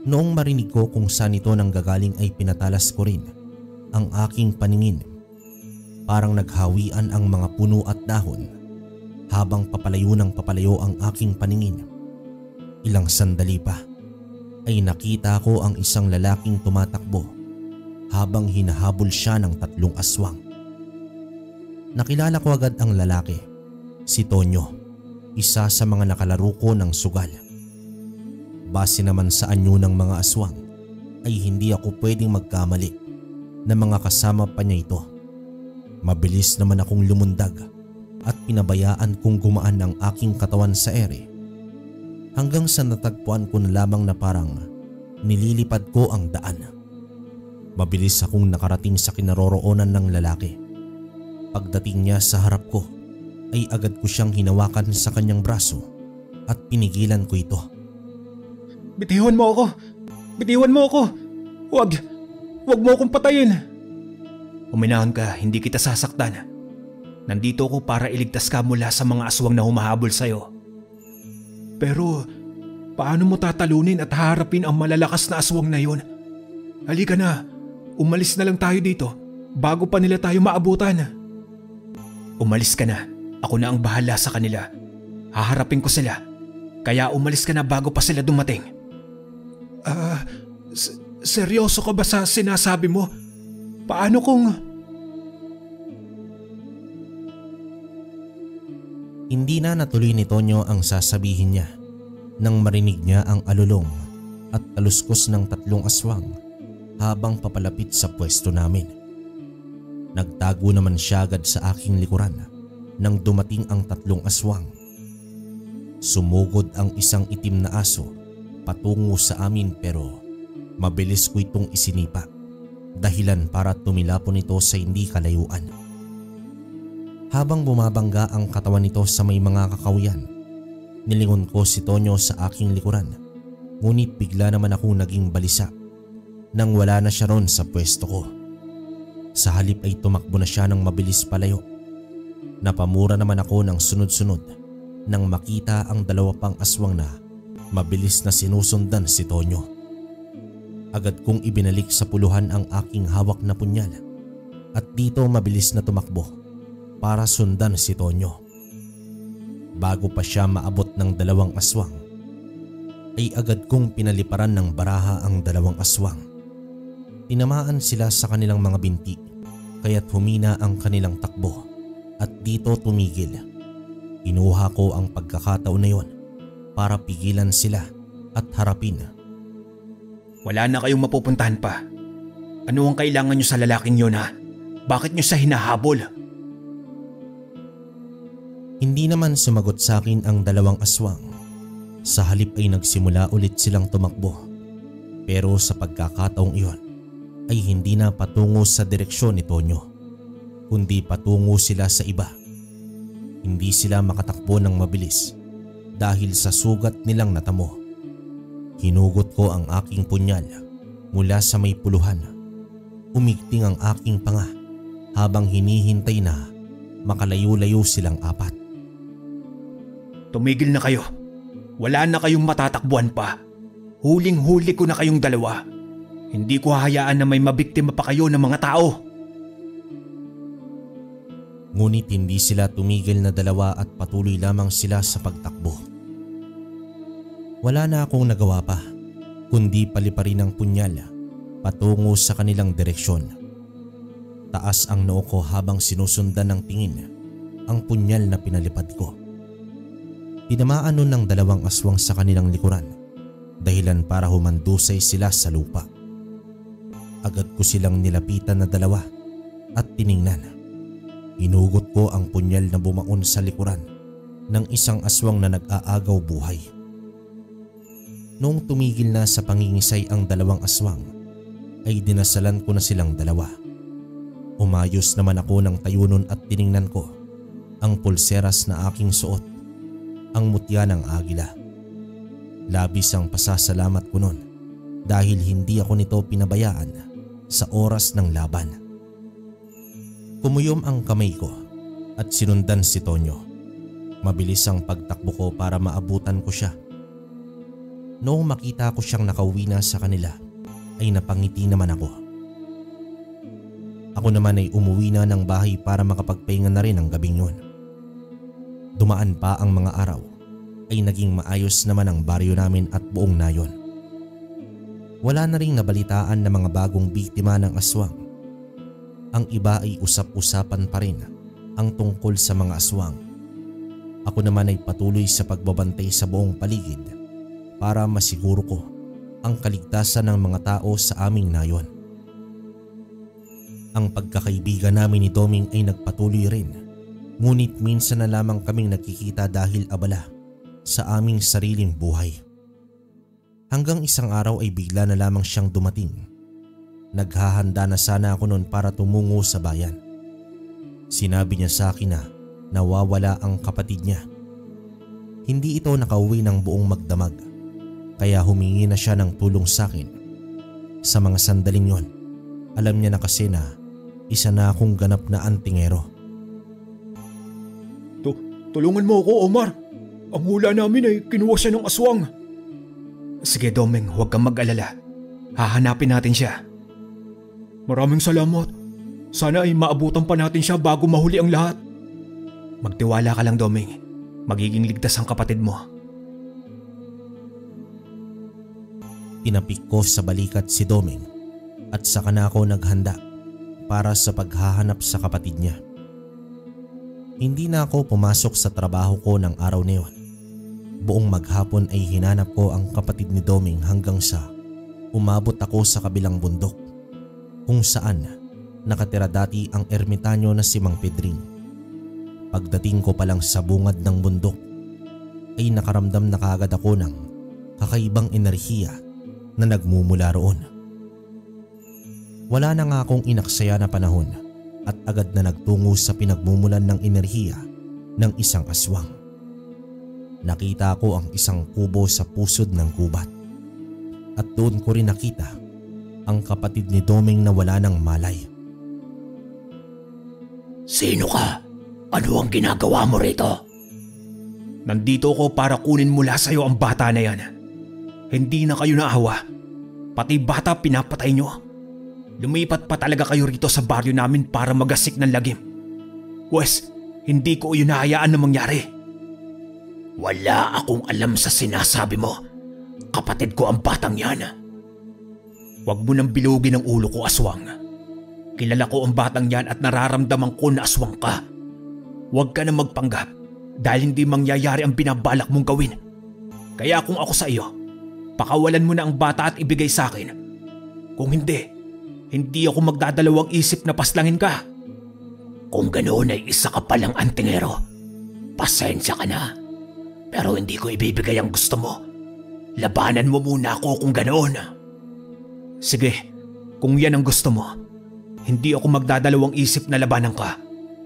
Noong marinig ko kung saan ito nanggagaling ay pinatalas ko rin ang aking paningin. Parang naghawian ang mga puno at dahon Habang papalayo ng papalayo ang aking paningin, ilang sandali pa ay nakita ko ang isang lalaking tumatakbo habang hinahabol siya ng 3 aswang. Nakilala ko agad ang lalaki, si Tonyo, isa sa mga nakalaro ko ng sugal. Base naman sa anyo ng mga aswang ay hindi ako pwedeng magkamali na mga kasama pa niya ito. Mabilis naman akong lumundag at pinabayaan kong gumaan ang aking katawan sa ere hanggang sa natagpuan ko na lamang na parang nililipad ko ang daan. Mabilis akong nakarating sa kinaroroonan ng lalaki. Pagdating niya sa harap ko ay agad ko siyang hinawakan sa kanyang braso at pinigilan ko ito. Bitiwan mo ako! Bitiwan mo ako! Huwag mo akong patayin! Uminahon ka, hindi kita sasaktan. Nandito ako para iligtas ka mula sa mga aswang na humahabol sa'yo. Pero paano mo tatalunin at harapin ang malalakas na aswang na yun? Halika na, umalis na lang tayo dito bago pa nila tayo maabutan. Umalis ka na, ako na ang bahala sa kanila. Haharapin ko sila, kaya umalis ka na bago pa sila dumating. Seryoso ka ba sa sinasabi mo? Paano kung... Hindi na natuloy ni Tonyo ang sasabihin niya nang marinig niya ang alulong at taluskos ng 3 aswang habang papalapit sa pwesto namin. Nagtago naman siya agad sa aking likuran nang dumating ang 3 aswang. Sumugod ang isang itim na aso patungo sa amin pero mabilis ko itong isinipa, dahilan para tumilapon ito sa hindi kalayuan. Habang bumabangga ang katawan nito sa may mga kakawian, nilingon ko si Tonyo sa aking likuran, ngunit bigla naman akong naging balisa nang wala na siya ron sa pwesto ko. Sa halip ay tumakbo na siya ng mabilis palayo. Napamura naman ako ng sunod-sunod nang makita ang 2 pang aswang na mabilis na sinusundan si Tonyo. Agad kong ibinalik sa puluhan ang aking hawak na punyal at dito mabilis na tumakbo para sundan si Tonyo. Bago pa siya maabot ng 2 aswang ay agad kong pinaliparan ng baraha ang 2 aswang. Tinamaan sila sa kanilang mga binti kaya't humina ang kanilang takbo at dito tumigil. Kinuha ko ang pagkakataon na yon para pigilan sila at harapin. Wala na kayong mapupuntahan pa. Ano ang kailangan nyo sa lalaking yun ha? Bakit nyo sa hinahabol? Hindi naman sumagot sa akin ang 2 aswang. Sa halip ay nagsimula ulit silang tumakbo. Pero sa pagkakataong iyon ay hindi na patungo sa direksyon ni Tonyo, kundi patungo sila sa iba. Hindi sila makatakbo ng mabilis dahil sa sugat nilang natamo. Hinugot ko ang aking punyal mula sa may puluhan. Umigting ang aking panga habang hinihintay na makalayo-layo silang 4. Tumigil na kayo. Wala na kayong matatakbuhan pa. Huling-huli ko na kayong 2. Hindi ko hahayaan na may mabiktima pa kayo ng mga tao. Ngunit hindi sila tumigil na 2 at patuloy lamang sila sa pagtakbo. Wala na akong nagawa pa kundi paliparin ang punyal patungo sa kanilang direksyon. Taas ang noo ko habang sinusundan ng tingin ang punyal na pinalipad ko. Tinamaan nun ng 2 aswang sa kanilang likuran, dahilan para humandusay sila sa lupa. Agad ko silang nilapitan na 2 at tiningnan. Hinugot ko ang punyal na bumaon sa likuran ng isang aswang na nag-aagaw buhay. Noong tumigil na sa pangingisay ang 2 aswang, ay dinasalan ko na silang 2. Umayos naman ako ng tayunon at tiningnan ko ang pulseras na aking suot, ang mutya ng agila. Labis ang pasasalamat ko nun dahil hindi ako nito pinabayaan sa oras ng laban. Kumuyom ang kamay ko at sinundan si Tonyo. Mabilis ang pagtakbo ko para maabutan ko siya. Noong makita ko siyang nakauwi na sa kanila ay napangiti naman ako. Ako naman ay umuwi na ng bahay para makapagpahinga na rin ang gabing yun. Dumaan pa ang mga araw ay naging maayos naman ang baryo namin at buong nayon. Wala na ring nabalitaan na mga bagong biktima ng aswang. Ang iba ay usap-usapan pa rin ang tungkol sa mga aswang. Ako naman ay patuloy sa pagbabantay sa buong paligid para masiguro ko ang kaligtasan ng mga tao sa aming nayon. Ang pagkakaibigan namin ni Doming ay nagpatuloy rin, ngunit minsan na lamang kaming nagkikita dahil abala sa aming sariling buhay. Hanggang isang araw ay bigla na lamang siyang dumating. Naghahanda na sana ako noon para tumungo sa bayan. Sinabi niya sa akin na nawawala ang kapatid niya. Hindi ito nakauwi ng buong magdamag, kaya humingi na siya ng tulong sa akin. Sa mga sandaling yon, alam niya na kasi na isa na akong ganap na antingero. Tulungan mo ako, Omar. Ang hula namin ay kinuha siya ng aswang. Sige Doming, huwag kang mag-alala. Hahanapin natin siya. Maraming salamat. Sana ay maabutan pa natin siya bago mahuli ang lahat. Magtiwala ka lang Doming. Magiging ligtas ang kapatid mo. Tinapik ko sa balikat si Doming at saka na ako naghanda para sa paghahanap sa kapatid niya. Hindi na ako pumasok sa trabaho ko ng araw na yun. Buong maghapon ay hinanap ko ang kapatid ni Doming hanggang sa umabot ako sa kabilang bundok kung saan nakatira dati ang ermitanyo na si Mang Pedring. Pagdating ko pa lang sa bungad ng bundok ay nakaramdam na kaagad ako ng kakaibang enerhiya na nagmumula roon. Wala na nga akong inaksaya na panahon at agad na nagtungo sa pinagmumulan ng enerhiya ng isang aswang. Nakita ko ang isang kubo sa pusod ng gubat at doon ko rin nakita ang kapatid ni Doming na wala ng malay. Sino ka? Ano ang ginagawa mo rito? Nandito ko para kunin mula sa'yo ang bata na yan. Hindi na kayo naawa. Pati bata pinapatay nyo. Lumipat pa talaga kayo rito sa baryo namin para magasik ng lagim. Wes, hindi ko yun nahayaan na mangyari. Wala akong alam sa sinasabi mo. Kapatid ko ang batang yan. Huwag mo nang bilugin ang ulo ko, aswang. Kilala ko ang batang yan at nararamdaman ko na aswang ka. Huwag ka na magpanggap dahil hindi mangyayari ang binabalak mong gawin. Kaya kung ako sa iyo, pakawalan mo na ang bata at ibigay sa akin. Kung hindi, hindi ako magdadalawang isip na paslangin ka. Kung ganoon ay isa ka palang antingero. Pasensya ka na. Pero hindi ko ibibigay ang gusto mo. Labanan mo muna ako kung ganoon. Sige, kung yan ang gusto mo, hindi ako magdadalawang isip na labanan ka.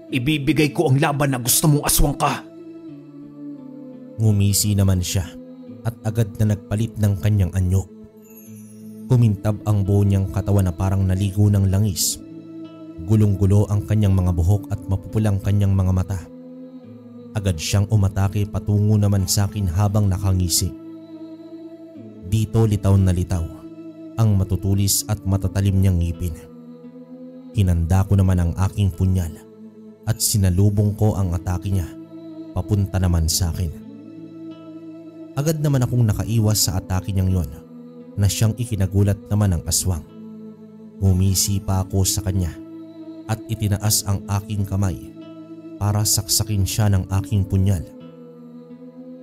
Ibibigay ko ang laban na gusto mong aswang ka. Ngumisi naman siya at agad na nagpalit ng kanyang anyo. Kumintab ang buo niyang katawan na parang naligo ng langis. Gulong-gulo ang kanyang mga buhok at mapupulang kanyang mga mata. Agad siyang umatake patungo naman sa akin habang nakangisi. Dito litaw na litaw ang matutulis at matatalim niyang ngipin. Hinanda ko naman ang aking punyal at sinalubong ko ang atake niya papunta naman sa akin. Agad naman akong nakaiwas sa atake niyang yon na siyang ikinagulat naman ng aswang. Humisi pa ako sa kanya at itinaas ang aking kamay para saksakin siya ng aking punyal.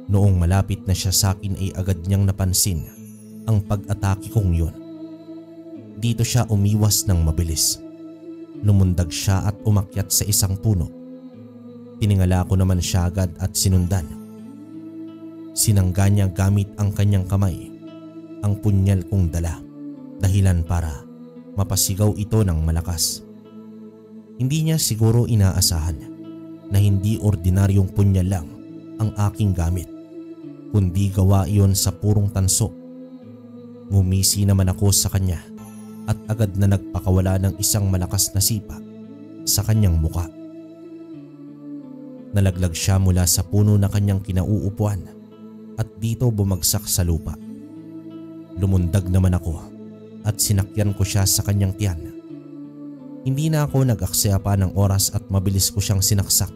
Noong malapit na siya sa akin ay agad niyang napansin ang pag-atake kong yon. Dito siya umiwas ng mabilis. Lumundag siya at umakyat sa isang puno. Tiningala ko naman siya agad at sinundan. Sinangga niya gamit ang kanyang kamay ang punyal kong dala, dahilan para mapasigaw ito ng malakas. Hindi niya siguro inaasahan na hindi ordinaryong punyal lang ang aking gamit, kundi gawa iyon sa purong tanso. Ngumisi naman ako sa kanya at agad na nagpakawala ng isang malakas na sipa sa kanyang muka. Nalaglag siya mula sa puno na kanyang kinauupuan at dito bumagsak sa lupa. Lumundag naman ako at sinakyan ko siya sa kanyang tiyan. Hindi na ako nag-aksaya pa ng oras at mabilis ko siyang sinaksak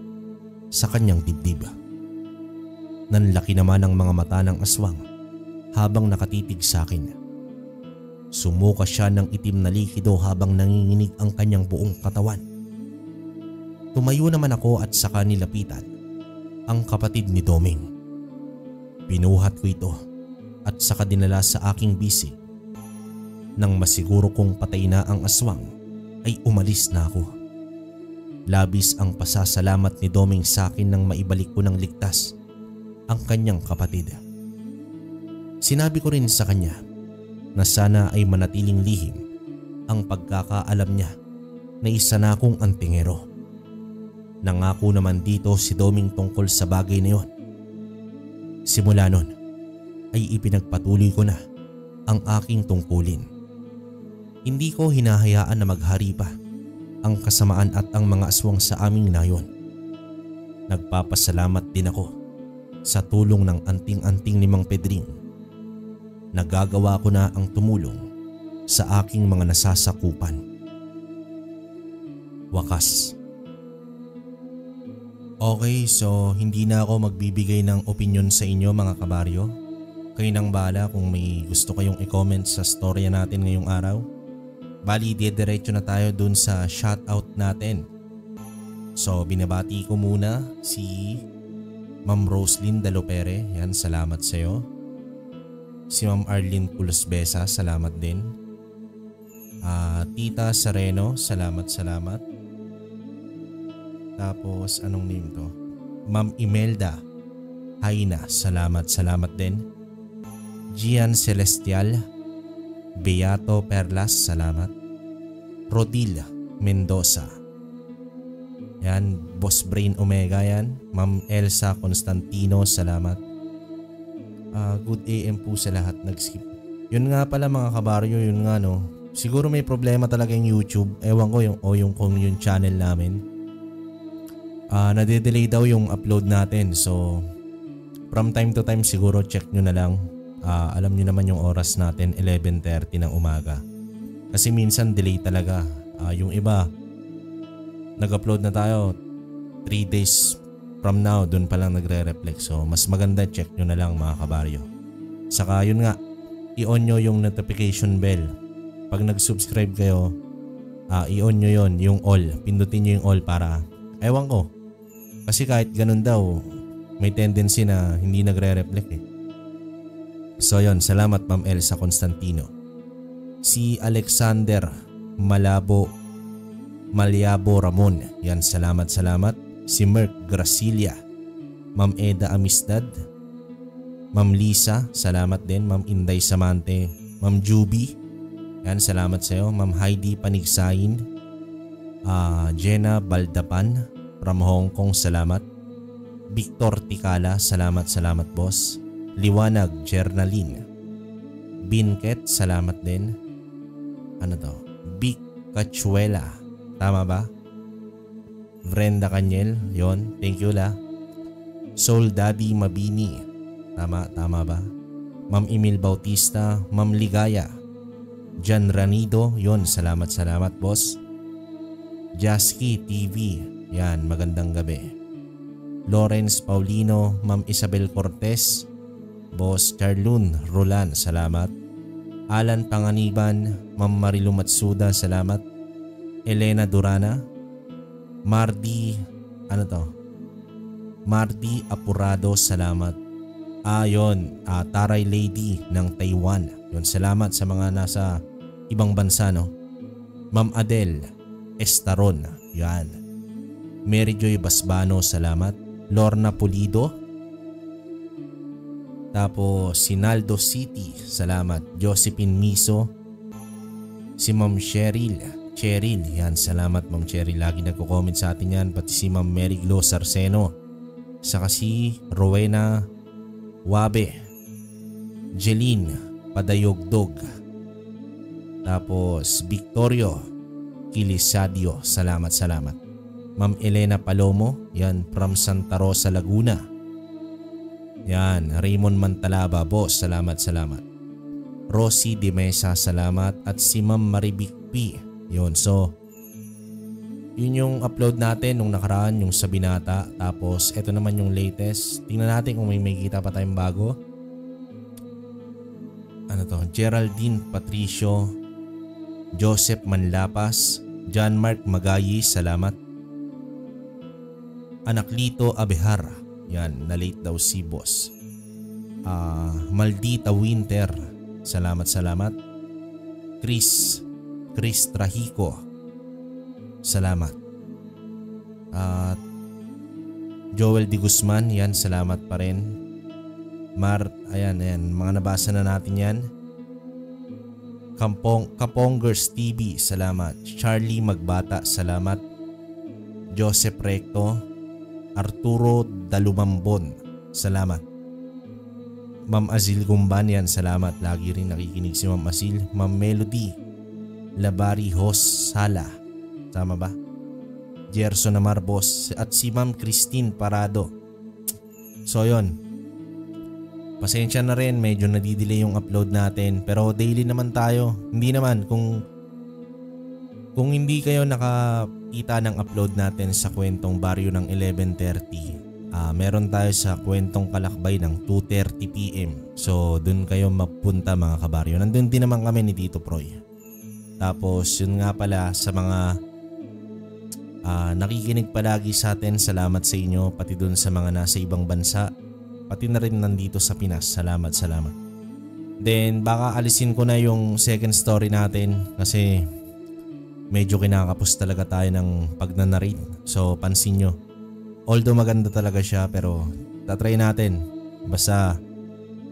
sa kanyang dibdib. Nanlaki naman ang mga mata ng aswang habang nakatitig sa akin. Sumuka siya ng itim na likido habang nanginginig ang kanyang buong katawan. Tumayo naman ako at saka nilapitan ang kapatid ni Doming. Pinuhat ko ito at saka dinala sa aking bisig. Nang masiguro kong patay na ang aswang ay umalis na ako. Labis ang pasasalamat ni Doming sa akin nang maibalik ko ng ligtas ang kanyang kapatid. Sinabi ko rin sa kanya na sana ay manatiling lihim ang pagkakaalam niya na isa na akong antingero. Nangako naman dito si Doming tungkol sa bagay na yon. Simula nun ay ipinagpatuloy ko na ang aking tungkulin. Hindi ko hinahayaan na maghari pa ang kasamaan at ang mga aswang sa aming nayon. Nagpapasalamat din ako sa tulong ng anting-anting ni Mang Pedring. Nagagawa ko na ang tumulong sa aking mga nasasakupan. Wakas. Okay, so hindi na ako magbibigay ng opinion sa inyo mga kabaryo. Kayo nang bahala kung may gusto kayong i-comment sa storya natin ngayong araw. Bali, diretso na tayo dun sa shoutout natin. So binabati ko muna si Ma'am Roslyn Dalopere, yan, salamat sa'yo. Si Ma'am Arlene Pulosbesa, salamat din. Tita Sereno, salamat. Tapos anong name to? Ma'am Imelda Haina, salamat din. Gian Celestial, Beato Perlas, salamat. Rodil Mendoza, yan, Boss Brain Omega, yan. Ma'am Elsa Constantino, salamat. Good AM po sa lahat nag-skip. Yun nga pala mga kabaryo, yun nga no. Siguro may problema talaga yung YouTube. Ewan ko yung channel namin. Nade-delay daw yung upload natin. So from time to time siguro check nyo na lang. Alam nyo naman yung oras natin, 11:30 ng umaga. Kasi minsan delay talaga. Yung iba nag-upload na tayo 3 days from now, dun pa lang nagre-reflect. So mas maganda check nyo na lang mga kabaryo. Saka yun nga, i-on nyo yung notification bell. Pag nag-subscribe kayo, i-on nyo yun, yung all. Pindutin nyo yung all para, ewan ko. Kasi kahit ganun daw, may tendency na hindi nagre-reflect eh. So yun, salamat Ma'am Elsa Constantino. Si Alexander Malyabo Ramon, yan, salamat. Si Merck Gracilia, Ma'am Eda Amistad, Ma'am Lisa, salamat din. Ma'am Inday Samante, Ma'am Juby, yan, salamat sa'yo. Ma'am Heidi Panigsain, Jenna Baldapan from Hong Kong, salamat. Victor Tikala, salamat boss. Liwanag Jernaline Binket, salamat din. Ano to? Big Cachuela, tama ba? Brenda Canyel, yon, thank you la. Soul Daddy Mabini, tama ba? Ma'am Emil Bautista, Ma'am Ligaya, Jan Ranido, yon, salamat boss. Jaski TV, yan, magandang gabi. Lawrence Paulino, Ma'am Isabel Cortez, Boss Charlun Roland, salamat. Alan Panganiban, Ma'am Marilu Matsuda, salamat. Elena Durana, Mardi Apurado, salamat. Taray Lady ng Taiwan, yun, salamat sa mga nasa ibang bansa, no. Ma'am Adele Estaron, yan. Mary Joy Basbano, salamat. Lorna Pulido, tapos Sinaldo City, salamat. Josephine Miso, si Ma'am Cheryl, yan, salamat Ma'am Cheryl, lagi nagko-comment sa atin yan. Pati si Ma'am Mary Glo Sarceno, saka si Rowena Wabe, Jeline Padayogdog, tapos Victorio Kilisadio, salamat. Ma'am Elena Palomo, yan, from Santa Rosa, Laguna. Yan, Raymond Mantalaba, boss, salamat. Rosie De Mesa, salamat. At si Ma'am Maribic P, yun. So Yun yung upload natin nung nakaraan, yung sa binata. Tapos ito naman yung latest. Tingnan natin kung may makikita pa tayong bago. Ano to? Geraldine Patricio, Joseph Manlapas, John Mark Magayi, salamat. Anaklito Abehar, yan, na-late daw si boss. Maldita Winter, salamat. Chris Trahico, salamat. At Joel Di Guzman, yan, salamat pa rin. Ayan, mga nabasa na natin yan. Kapongers TV, salamat. Charlie Magbata, salamat. Joseph Recto, Arturo Dalumambon, salamat. Ma'am Azil Gumban, yan, salamat. Lagi rin nakikinig si Ma'am Azil. Ma'am Melody Labari Hosala, tama ba? Gerson Amarbos at si Ma'am Christine Parado. So yon, pasensya na rin, medyo nadidelay yung upload natin, pero daily naman tayo. Hindi naman, kung hindi kayo nakakita ng upload natin sa kwentong baryo ng 11:30, meron tayo sa kwentong kalakbay ng 2:30 PM. So dun kayo mapunta mga kabaryo. Nandun din naman kami ni Tito Proy. Tapos yun nga pala sa mga nakikinig palagi sa atin, salamat sa inyo. Pati dun sa mga nasa ibang bansa, pati na rin nandito sa Pinas, salamat. Then baka alisin ko na yung second story natin kasi medyo kinakapos talaga tayo ng pagnanarrate. So pansin nyo, although maganda talaga siya, pero tatry natin. Basta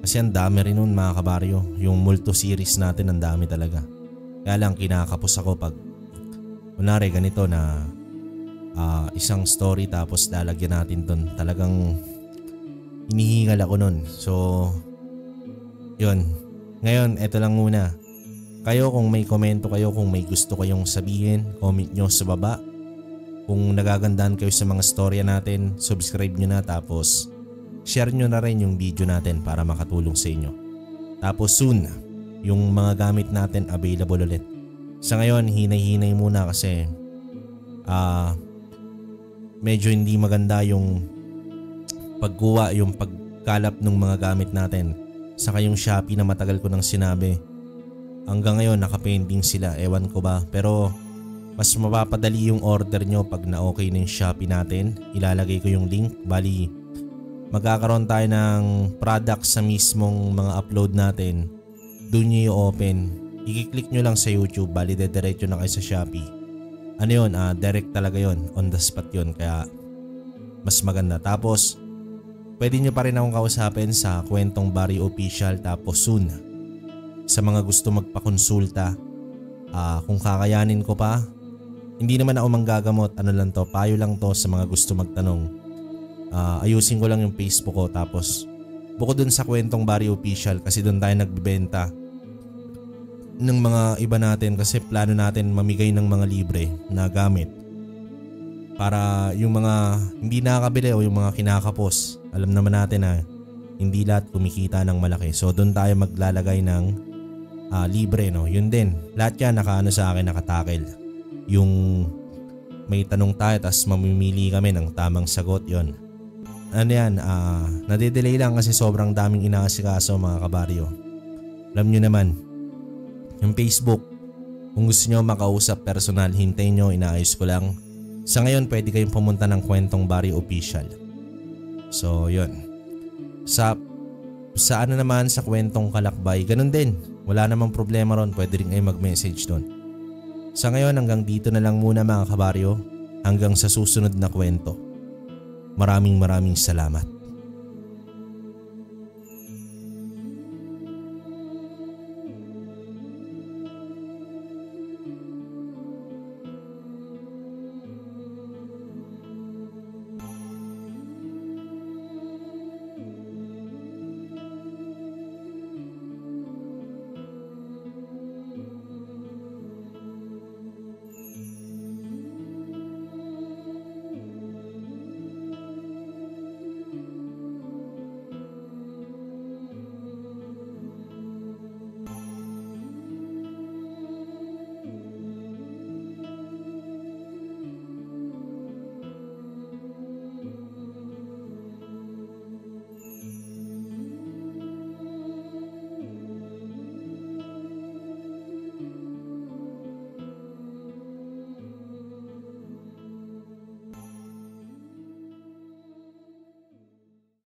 kasi ang dami rin nun mga kabaryo. Yung multo series natin ang dami talaga. Kaya lang kinakapos ako pag kunwari ganito na isang story tapos lalagyan natin dun. Talagang hinihingal ako nun. So yun, ngayon eto lang muna. Kayo kung may komento kayo, kung may gusto kayong sabihin, comment nyo sa baba. Kung nagagandahan kayo sa mga storya natin, subscribe nyo na, tapos share nyo na rin yung video natin para makatulong sa inyo. Tapos soon, yung mga gamit natin available ulit. Sa ngayon, hinay-hinay muna kasi medyo hindi maganda yung pagkuha, yung pagkalap ng mga gamit natin. Saka yung Shopee na matagal ko nang sinabi, hanggang ngayon nakapending sila, ewan ko ba. Pero mas mapapadali yung order nyo pag na-okay na yung Shopee natin. Ilalagay ko yung link. Bali, magkakaroon tayo ng product sa mismong mga upload natin. Doon nyo i-open. I-click nyo lang sa YouTube. Bali, dediretso na kayo sa Shopee. Ano yun? Direct talaga yun. On the spot yun. Kaya mas maganda. Tapos, pwede nyo pa rin akong kausapin sa Kwentong Baryo Official. Tapos soon, sa mga gusto magpakonsulta, kung kakayanin ko pa, hindi naman ako manggagamot, ano lang to, payo lang to sa mga gusto magtanong. Ayusin ko lang yung Facebook ko, tapos bukod dun sa Kwentong Baryo Official, kasi dun tayo nagbibenta ng mga iba natin, kasi plano natin mamigay ng mga libre na gamit para yung mga hindi nakakabili o yung mga kinakapos. Alam naman natin na hindi lahat kumikita ng malaki, so dun tayo maglalagay ng libre, no? Yun din, lahat yan nakaano sa akin, nakatakel. Yung may tanong tayo tas mamimili kami ng tamang sagot, yon. Ano yan, nadidelay lang kasi sobrang daming inaasikaso mga kabaryo. Alam nyo naman, yung Facebook, kung gusto nyo makausap personal, hintayin nyo, inaayos ko lang. Sa ngayon pwede kayong pumunta ng Kwentong Baryo Official. So yun. Sa ano naman, sa Kwentong Kalakbay, ganun din. Wala namang problema ron, pwede rin kayo mag-message doon. Sa ngayon hanggang dito na lang muna mga kabaryo, hanggang sa susunod na kwento. Maraming salamat.